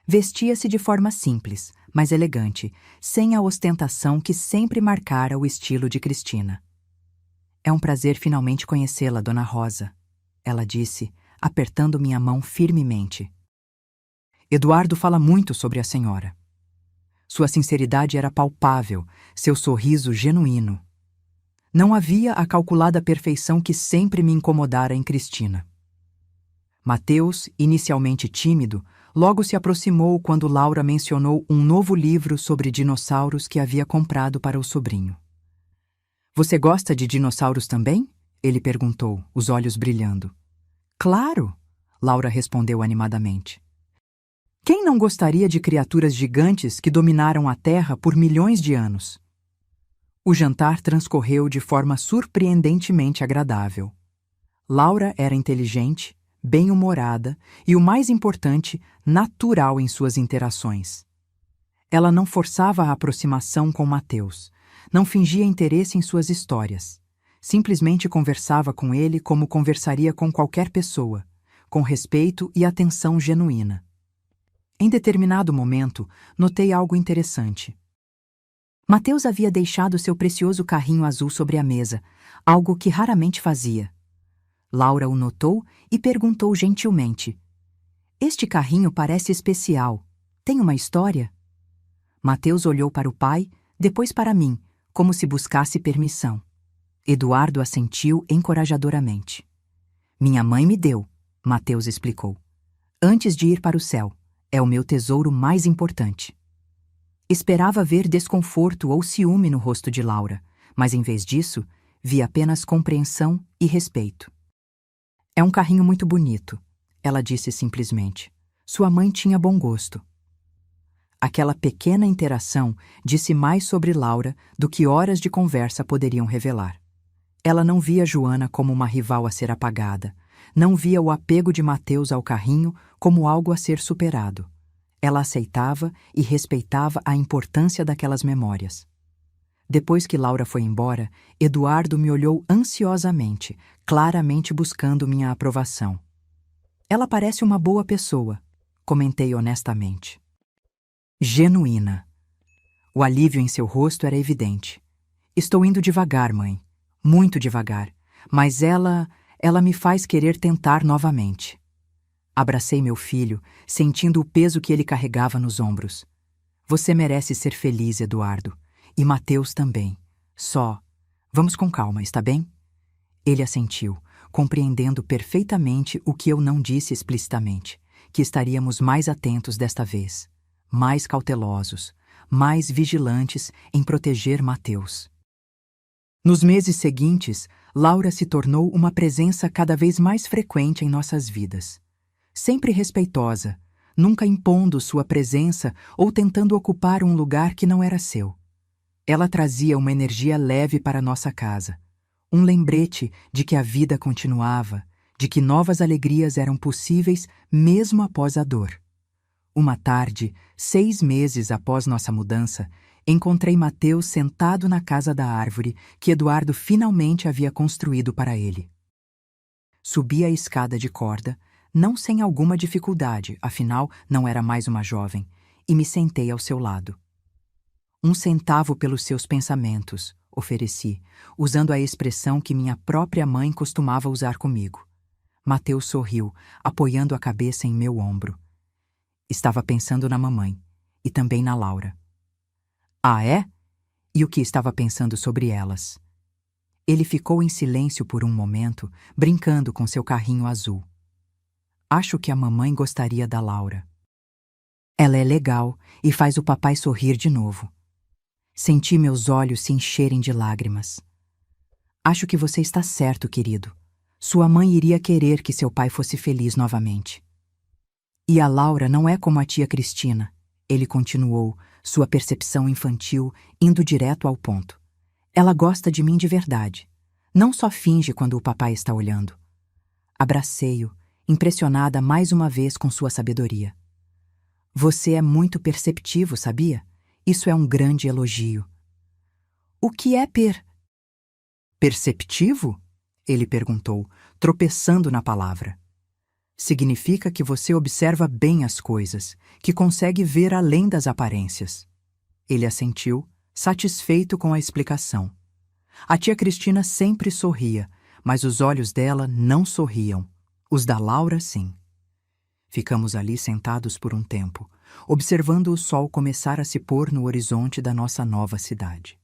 S1: Vestia-se de forma simples, mas elegante, sem a ostentação que sempre marcara o estilo de Cristina. É um prazer finalmente conhecê-la, Dona Rosa, ela disse, apertando minha mão firmemente. Eduardo fala muito sobre a senhora. Sua sinceridade era palpável, seu sorriso genuíno. Não havia a calculada perfeição que sempre me incomodara em Cristina. Mateus, inicialmente tímido, logo se aproximou quando Laura mencionou um novo livro sobre dinossauros que havia comprado para o sobrinho. Você gosta de dinossauros também? Ele perguntou, os olhos brilhando. Claro, Laura respondeu animadamente. Quem não gostaria de criaturas gigantes que dominaram a Terra por milhões de anos? O jantar transcorreu de forma surpreendentemente agradável. Laura era inteligente, bem-humorada e, o mais importante, natural em suas interações. Ela não forçava a aproximação com Mateus, não fingia interesse em suas histórias. Simplesmente conversava com ele como conversaria com qualquer pessoa, com respeito e atenção genuína. Em determinado momento, notei algo interessante. Mateus havia deixado seu precioso carrinho azul sobre a mesa, algo que raramente fazia. Laura o notou e perguntou gentilmente. Este carrinho parece especial. Tem uma história? Mateus olhou para o pai, depois para mim, como se buscasse permissão. Eduardo assentiu encorajadoramente. Minha mãe me deu, Mateus explicou. Antes de ir para o céu. É o meu tesouro mais importante. Esperava ver desconforto ou ciúme no rosto de Laura, mas em vez disso, vi apenas compreensão e respeito. É um carrinho muito bonito, ela disse simplesmente. Sua mãe tinha bom gosto. Aquela pequena interação disse mais sobre Laura do que horas de conversa poderiam revelar. Ela não via Joana como uma rival a ser apagada, não via o apego de Mateus ao carrinho como algo a ser superado. Ela aceitava e respeitava a importância daquelas memórias. Depois que Laura foi embora, Eduardo me olhou ansiosamente, claramente buscando minha aprovação. Ela parece uma boa pessoa, comentei honestamente. Genuína. O alívio em seu rosto era evidente. Estou indo devagar, mãe. Muito devagar. Mas ela me faz querer tentar novamente. Abracei meu filho, sentindo o peso que ele carregava nos ombros. Você merece ser feliz, Eduardo. E Mateus também. Vamos com calma, está bem? Ele assentiu, compreendendo perfeitamente o que eu não disse explicitamente, que estaríamos mais atentos desta vez, mais cautelosos, mais vigilantes em proteger Mateus. Nos meses seguintes, Laura se tornou uma presença cada vez mais frequente em nossas vidas. Sempre respeitosa, nunca impondo sua presença ou tentando ocupar um lugar que não era seu. Ela trazia uma energia leve para nossa casa, um lembrete de que a vida continuava, de que novas alegrias eram possíveis mesmo após a dor. Uma tarde, 6 meses após nossa mudança, encontrei Mateus sentado na casa da árvore que Eduardo finalmente havia construído para ele. Subi a escada de corda, não sem alguma dificuldade, afinal não era mais uma jovem, e me sentei ao seu lado. 1 centavo pelos seus pensamentos, ofereci, usando a expressão que minha própria mãe costumava usar comigo. Mateus sorriu, apoiando a cabeça em meu ombro. Estava pensando na mamãe e também na Laura. Ah, é? E o que estava pensando sobre elas? Ele ficou em silêncio por um momento, brincando com seu carrinho azul. Acho que a mamãe gostaria da Laura. Ela é legal e faz o papai sorrir de novo. Senti meus olhos se encherem de lágrimas. Acho que você está certo, querido. Sua mãe iria querer que seu pai fosse feliz novamente. E a Laura não é como a tia Cristina, ele continuou, sua percepção infantil indo direto ao ponto. Ela gosta de mim de verdade. Não só finge quando o papai está olhando. Abracei-o, impressionada mais uma vez com sua sabedoria. Você é muito perceptivo, sabia? Isso é um grande elogio. O que é perceptivo? Ele perguntou, tropeçando na palavra. Significa que você observa bem as coisas, que consegue ver além das aparências. Ele assentiu, satisfeito com a explicação. A tia Cristina sempre sorria, mas os olhos dela não sorriam. Os da Laura, sim. Ficamos ali sentados por um tempo, observando o sol começar a se pôr no horizonte da nossa nova cidade.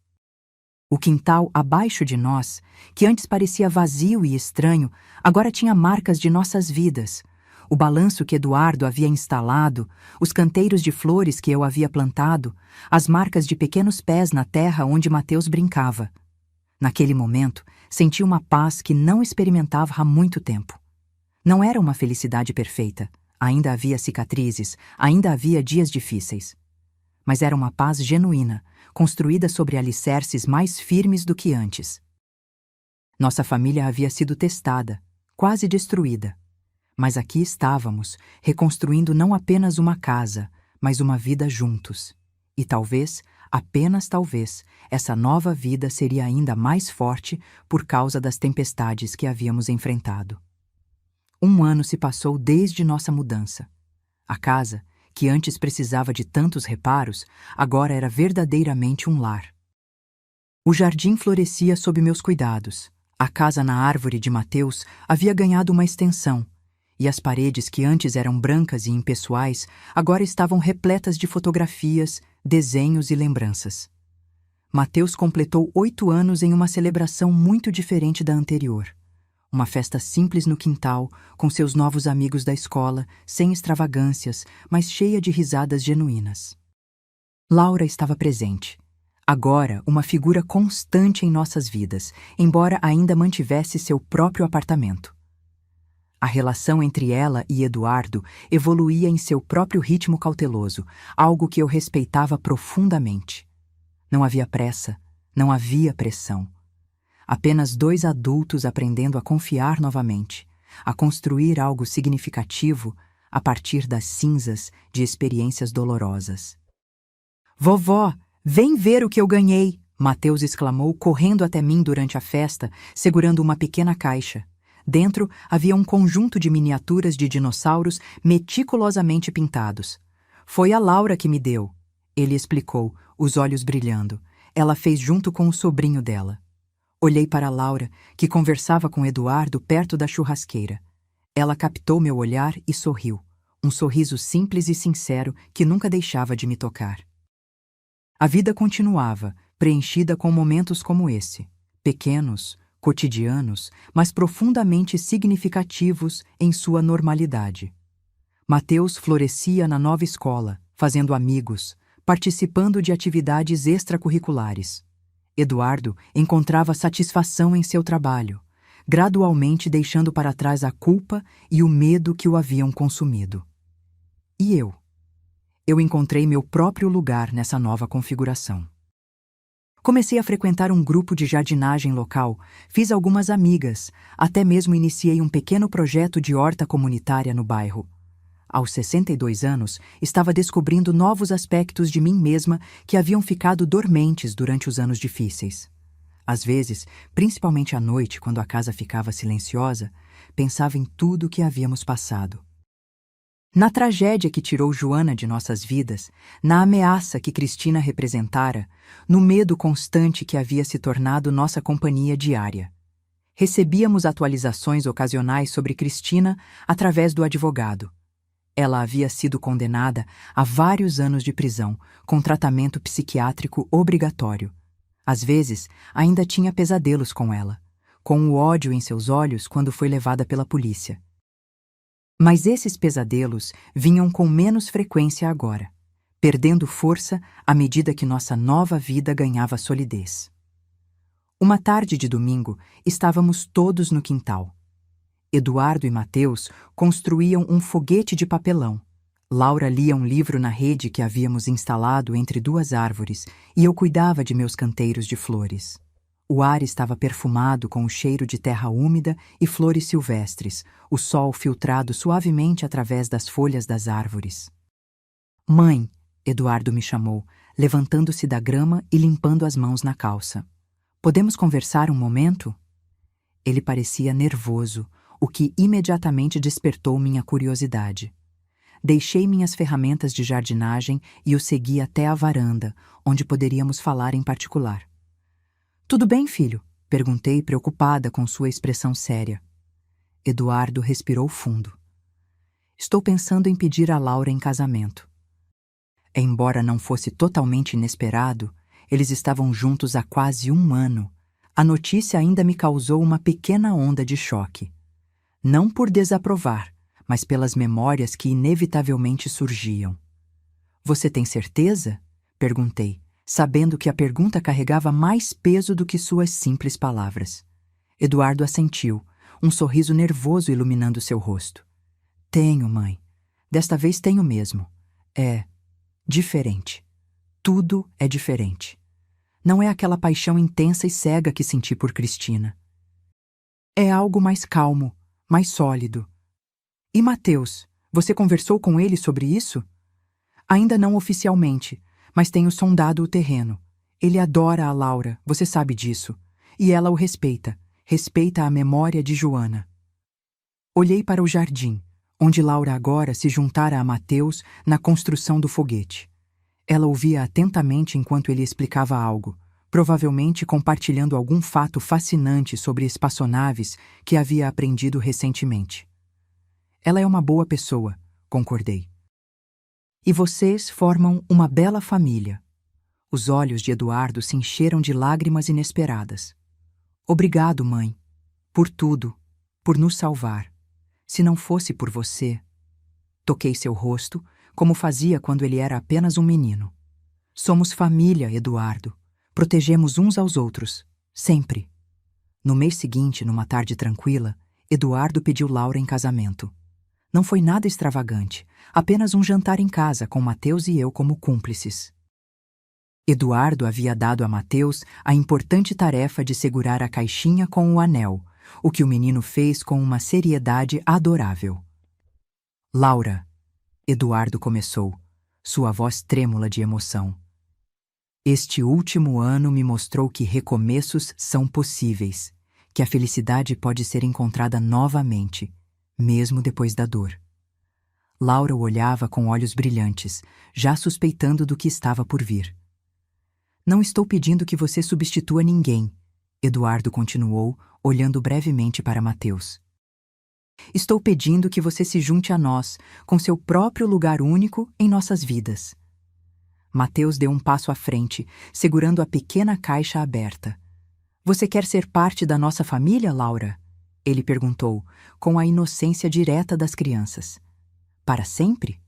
S1: O quintal abaixo de nós, que antes parecia vazio e estranho, agora tinha marcas de nossas vidas. O balanço que Eduardo havia instalado, os canteiros de flores que eu havia plantado, as marcas de pequenos pés na terra onde Mateus brincava. Naquele momento, senti uma paz que não experimentava há muito tempo. Não era uma felicidade perfeita. Ainda havia cicatrizes, ainda havia dias difíceis. Mas era uma paz genuína, construída sobre alicerces mais firmes do que antes. Nossa família havia sido testada, quase destruída. Mas aqui estávamos, reconstruindo não apenas uma casa, mas uma vida juntos. E talvez, apenas talvez, essa nova vida seria ainda mais forte por causa das tempestades que havíamos enfrentado. 1 ano se passou desde nossa mudança. A casa, que antes precisava de tantos reparos, agora era verdadeiramente um lar. O jardim florescia sob meus cuidados. A casa na árvore de Mateus havia ganhado uma extensão, e as paredes que antes eram brancas e impessoais agora estavam repletas de fotografias, desenhos e lembranças. Mateus completou 8 anos em uma celebração muito diferente da anterior. Uma festa simples no quintal, com seus novos amigos da escola, sem extravagâncias, mas cheia de risadas genuínas. Laura estava presente. Agora, uma figura constante em nossas vidas, embora ainda mantivesse seu próprio apartamento. A relação entre ela e Eduardo evoluía em seu próprio ritmo cauteloso, algo que eu respeitava profundamente. Não havia pressa, não havia pressão. Apenas 2 adultos aprendendo a confiar novamente, a construir algo significativo a partir das cinzas de experiências dolorosas. Vovó, vem ver o que eu ganhei! Mateus exclamou, correndo até mim durante a festa, segurando uma pequena caixa. Dentro havia um conjunto de miniaturas de dinossauros meticulosamente pintados. Foi a Laura que me deu, ele explicou, os olhos brilhando. Ela fez junto com o sobrinho dela. Olhei para Laura, que conversava com Eduardo perto da churrasqueira. Ela captou meu olhar e sorriu, um sorriso simples e sincero que nunca deixava de me tocar. A vida continuava, preenchida com momentos como esse, pequenos, cotidianos, mas profundamente significativos em sua normalidade. Mateus florescia na nova escola, fazendo amigos, participando de atividades extracurriculares. Eduardo encontrava satisfação em seu trabalho, gradualmente deixando para trás a culpa e o medo que o haviam consumido. E eu? Eu encontrei meu próprio lugar nessa nova configuração. Comecei a frequentar um grupo de jardinagem local, fiz algumas amigas, até mesmo iniciei um pequeno projeto de horta comunitária no bairro. Aos 62 anos, estava descobrindo novos aspectos de mim mesma que haviam ficado dormentes durante os anos difíceis. Às vezes, principalmente à noite, quando a casa ficava silenciosa, pensava em tudo o que havíamos passado. Na tragédia que tirou Joana de nossas vidas, na ameaça que Cristina representara, no medo constante que havia se tornado nossa companhia diária. Recebíamos atualizações ocasionais sobre Cristina através do advogado. Ela havia sido condenada a vários anos de prisão, com tratamento psiquiátrico obrigatório. Às vezes, ainda tinha pesadelos com ela, com o ódio em seus olhos quando foi levada pela polícia. Mas esses pesadelos vinham com menos frequência agora, perdendo força à medida que nossa nova vida ganhava solidez. Uma tarde de domingo, estávamos todos no quintal. Eduardo e Mateus construíam um foguete de papelão. Laura lia um livro na rede que havíamos instalado entre duas árvores e eu cuidava de meus canteiros de flores. O ar estava perfumado com o cheiro de terra úmida e flores silvestres, o sol filtrado suavemente através das folhas das árvores. "Mãe", Eduardo me chamou, levantando-se da grama e limpando as mãos na calça. "Podemos conversar um momento?" Ele parecia nervoso, o que imediatamente despertou minha curiosidade. Deixei minhas ferramentas de jardinagem e o segui até a varanda, onde poderíamos falar em particular. "Tudo bem, filho?" perguntei, preocupada com sua expressão séria. Eduardo respirou fundo. "Estou pensando em pedir a Laura em casamento." Embora não fosse totalmente inesperado, eles estavam juntos há quase um ano. A notícia ainda me causou uma pequena onda de choque. Não por desaprovar, mas pelas memórias que inevitavelmente surgiam. "Você tem certeza?" perguntei, sabendo que a pergunta carregava mais peso do que suas simples palavras. Eduardo assentiu, um sorriso nervoso iluminando seu rosto. "Tenho, mãe. Desta vez tenho mesmo. É diferente. Tudo é diferente. Não é aquela paixão intensa e cega que senti por Cristina. É algo mais calmo, mais sólido." "E Mateus, você conversou com ele sobre isso?" "Ainda não oficialmente, mas tenho sondado o terreno. Ele adora a Laura, você sabe disso. E ela o respeita. Respeita a memória de Joana." Olhei para o jardim, onde Laura agora se juntara a Mateus na construção do foguete. Ela ouvia atentamente enquanto ele explicava algo, provavelmente compartilhando algum fato fascinante sobre espaçonaves que havia aprendido recentemente. "Ela é uma boa pessoa", concordei. "E vocês formam uma bela família." Os olhos de Eduardo se encheram de lágrimas inesperadas. "Obrigado, mãe. Por tudo. Por nos salvar. Se não fosse por você..." Toquei seu rosto, como fazia quando ele era apenas um menino. "Somos família, Eduardo. Protegemos uns aos outros. Sempre." No mês seguinte, numa tarde tranquila, Eduardo pediu Laura em casamento. Não foi nada extravagante, apenas um jantar em casa com Mateus e eu como cúmplices. Eduardo havia dado a Mateus a importante tarefa de segurar a caixinha com o anel, o que o menino fez com uma seriedade adorável. "Laura", Eduardo começou, sua voz trêmula de emoção. "Este último ano me mostrou que recomeços são possíveis, que a felicidade pode ser encontrada novamente, mesmo depois da dor." Laura o olhava com olhos brilhantes, já suspeitando do que estava por vir. "Não estou pedindo que você substitua ninguém", Eduardo continuou, olhando brevemente para Mateus. "Estou pedindo que você se junte a nós, com seu próprio lugar único em nossas vidas." Mateus deu um passo à frente, segurando a pequena caixa aberta. "Você quer ser parte da nossa família, Laura?" Ele perguntou, com a inocência direta das crianças. "Para sempre?"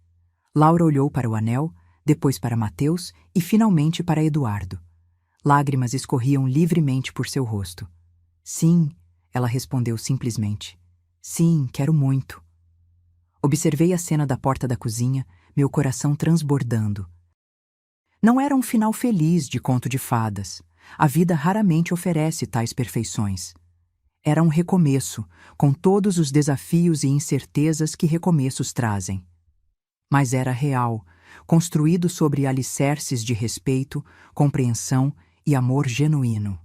S1: Laura olhou para o anel, depois para Mateus e finalmente para Eduardo. Lágrimas escorriam livremente por seu rosto. "Sim", ela respondeu simplesmente. "Sim, quero muito." Observei a cena da porta da cozinha, meu coração transbordando. Não era um final feliz de conto de fadas. A vida raramente oferece tais perfeições. Era um recomeço, com todos os desafios e incertezas que recomeços trazem. Mas era real, construído sobre alicerces de respeito, compreensão e amor genuíno.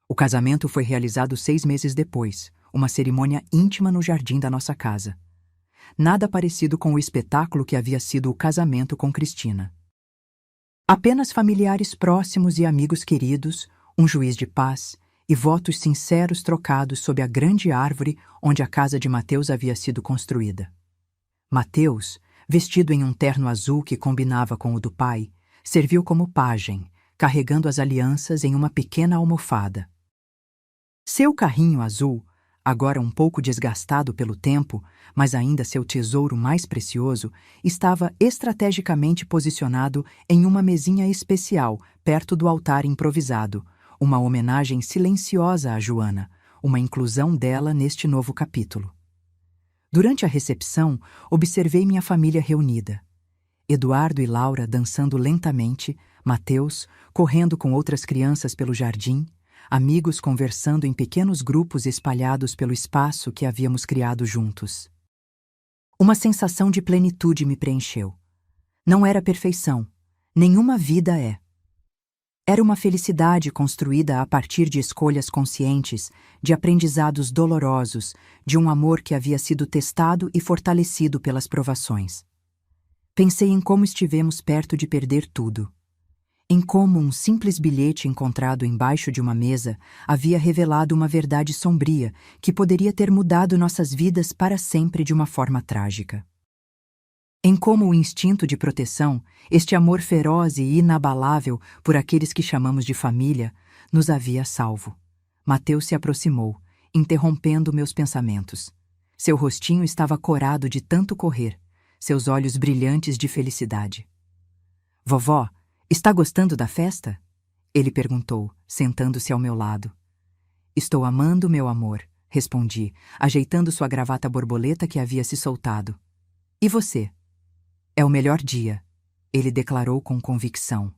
S1: O casamento foi realizado 6 meses depois, uma cerimônia íntima no jardim da nossa casa. Nada parecido com o espetáculo que havia sido o casamento com Cristina. Apenas familiares próximos e amigos queridos, um juiz de paz e votos sinceros trocados sob a grande árvore onde a casa de Mateus havia sido construída. Mateus, vestido em um terno azul que combinava com o do pai, serviu como pajem, carregando as alianças em uma pequena almofada. Seu carrinho azul, agora um pouco desgastado pelo tempo, mas ainda seu tesouro mais precioso, estava estrategicamente posicionado em uma mesinha especial perto do altar improvisado, uma homenagem silenciosa a Joana, uma inclusão dela neste novo capítulo. Durante a recepção, observei minha família reunida. Eduardo e Laura dançando lentamente, Mateus correndo com outras crianças pelo jardim, amigos conversando em pequenos grupos espalhados pelo espaço que havíamos criado juntos. Uma sensação de plenitude me preencheu. Não era perfeição. Nenhuma vida é. Era uma felicidade construída a partir de escolhas conscientes, de aprendizados dolorosos, de um amor que havia sido testado e fortalecido pelas provações. Pensei em como estivemos perto de perder tudo. Em como um simples bilhete encontrado embaixo de uma mesa havia revelado uma verdade sombria que poderia ter mudado nossas vidas para sempre de uma forma trágica. Em como o instinto de proteção, este amor feroz e inabalável por aqueles que chamamos de família, nos havia salvo. Mateus se aproximou, interrompendo meus pensamentos. Seu rostinho estava corado de tanto correr, seus olhos brilhantes de felicidade. Vovó, está gostando da festa? Ele perguntou, sentando-se ao meu lado. Estou amando, meu amor, respondi, ajeitando sua gravata borboleta que havia se soltado. E você? É o melhor dia, ele declarou com convicção.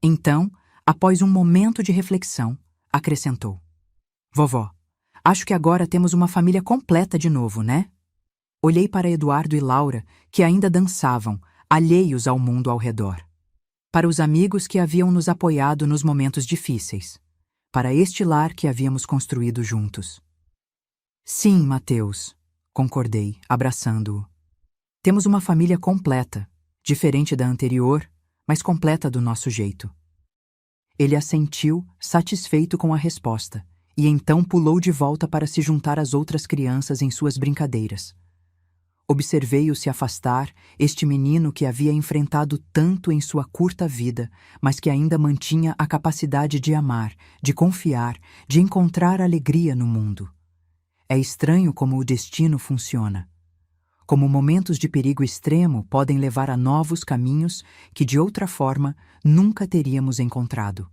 S1: Então, após um momento de reflexão, acrescentou. Vovó, acho que agora temos uma família completa de novo, né? Olhei para Eduardo e Laura, que ainda dançavam, alheios ao mundo ao redor. Para os amigos que haviam nos apoiado nos momentos difíceis. Para este lar que havíamos construído juntos. Sim, Mateus, concordei, abraçando-o. Temos uma família completa, diferente da anterior, mas completa do nosso jeito. Ele assentiu, satisfeito com a resposta, e então pulou de volta para se juntar às outras crianças em suas brincadeiras. Observei-o se afastar, este menino que havia enfrentado tanto em sua curta vida, mas que ainda mantinha a capacidade de amar, de confiar, de encontrar alegria no mundo. É estranho como o destino funciona. Como momentos de perigo extremo podem levar a novos caminhos que, de outra forma, nunca teríamos encontrado.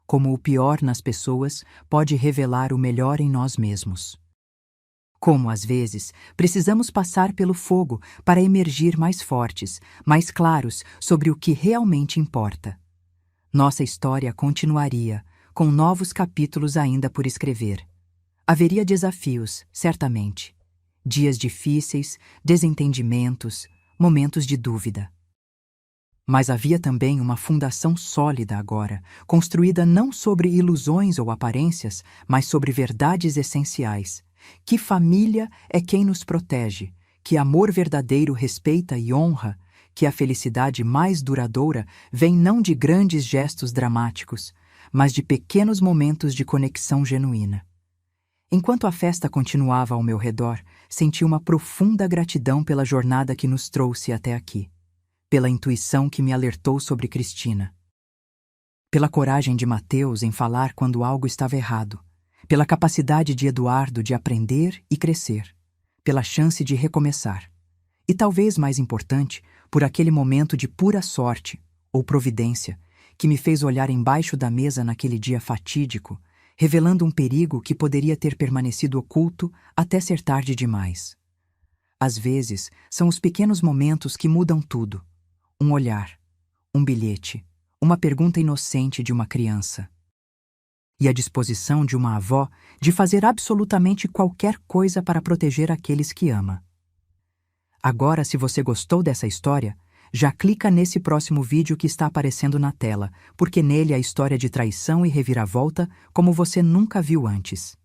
S1: Como o pior nas pessoas pode revelar o melhor em nós mesmos. Como, às vezes, precisamos passar pelo fogo para emergir mais fortes, mais claros sobre o que realmente importa. Nossa história continuaria, com novos capítulos ainda por escrever. Haveria desafios, certamente. Dias difíceis, desentendimentos, momentos de dúvida. Mas havia também uma fundação sólida agora, construída não sobre ilusões ou aparências, mas sobre verdades essenciais. Que família é quem nos protege, que amor verdadeiro respeita e honra, que a felicidade mais duradoura vem não de grandes gestos dramáticos, mas de pequenos momentos de conexão genuína. Enquanto a festa continuava ao meu redor, senti uma profunda gratidão pela jornada que nos trouxe até aqui, pela intuição que me alertou sobre Cristina, pela coragem de Mateus em falar quando algo estava errado, pela capacidade de Eduardo de aprender e crescer, pela chance de recomeçar, e talvez mais importante, por aquele momento de pura sorte ou providência que me fez olhar embaixo da mesa naquele dia fatídico, revelando um perigo que poderia ter permanecido oculto até ser tarde demais. Às vezes, são os pequenos momentos que mudam tudo. Um olhar, um bilhete, uma pergunta inocente de uma criança. E a disposição de uma avó de fazer absolutamente qualquer coisa para proteger aqueles que ama. Agora, se você gostou dessa história, já clica nesse próximo vídeo que está aparecendo na tela, porque nele a história de traição e reviravolta como você nunca viu antes.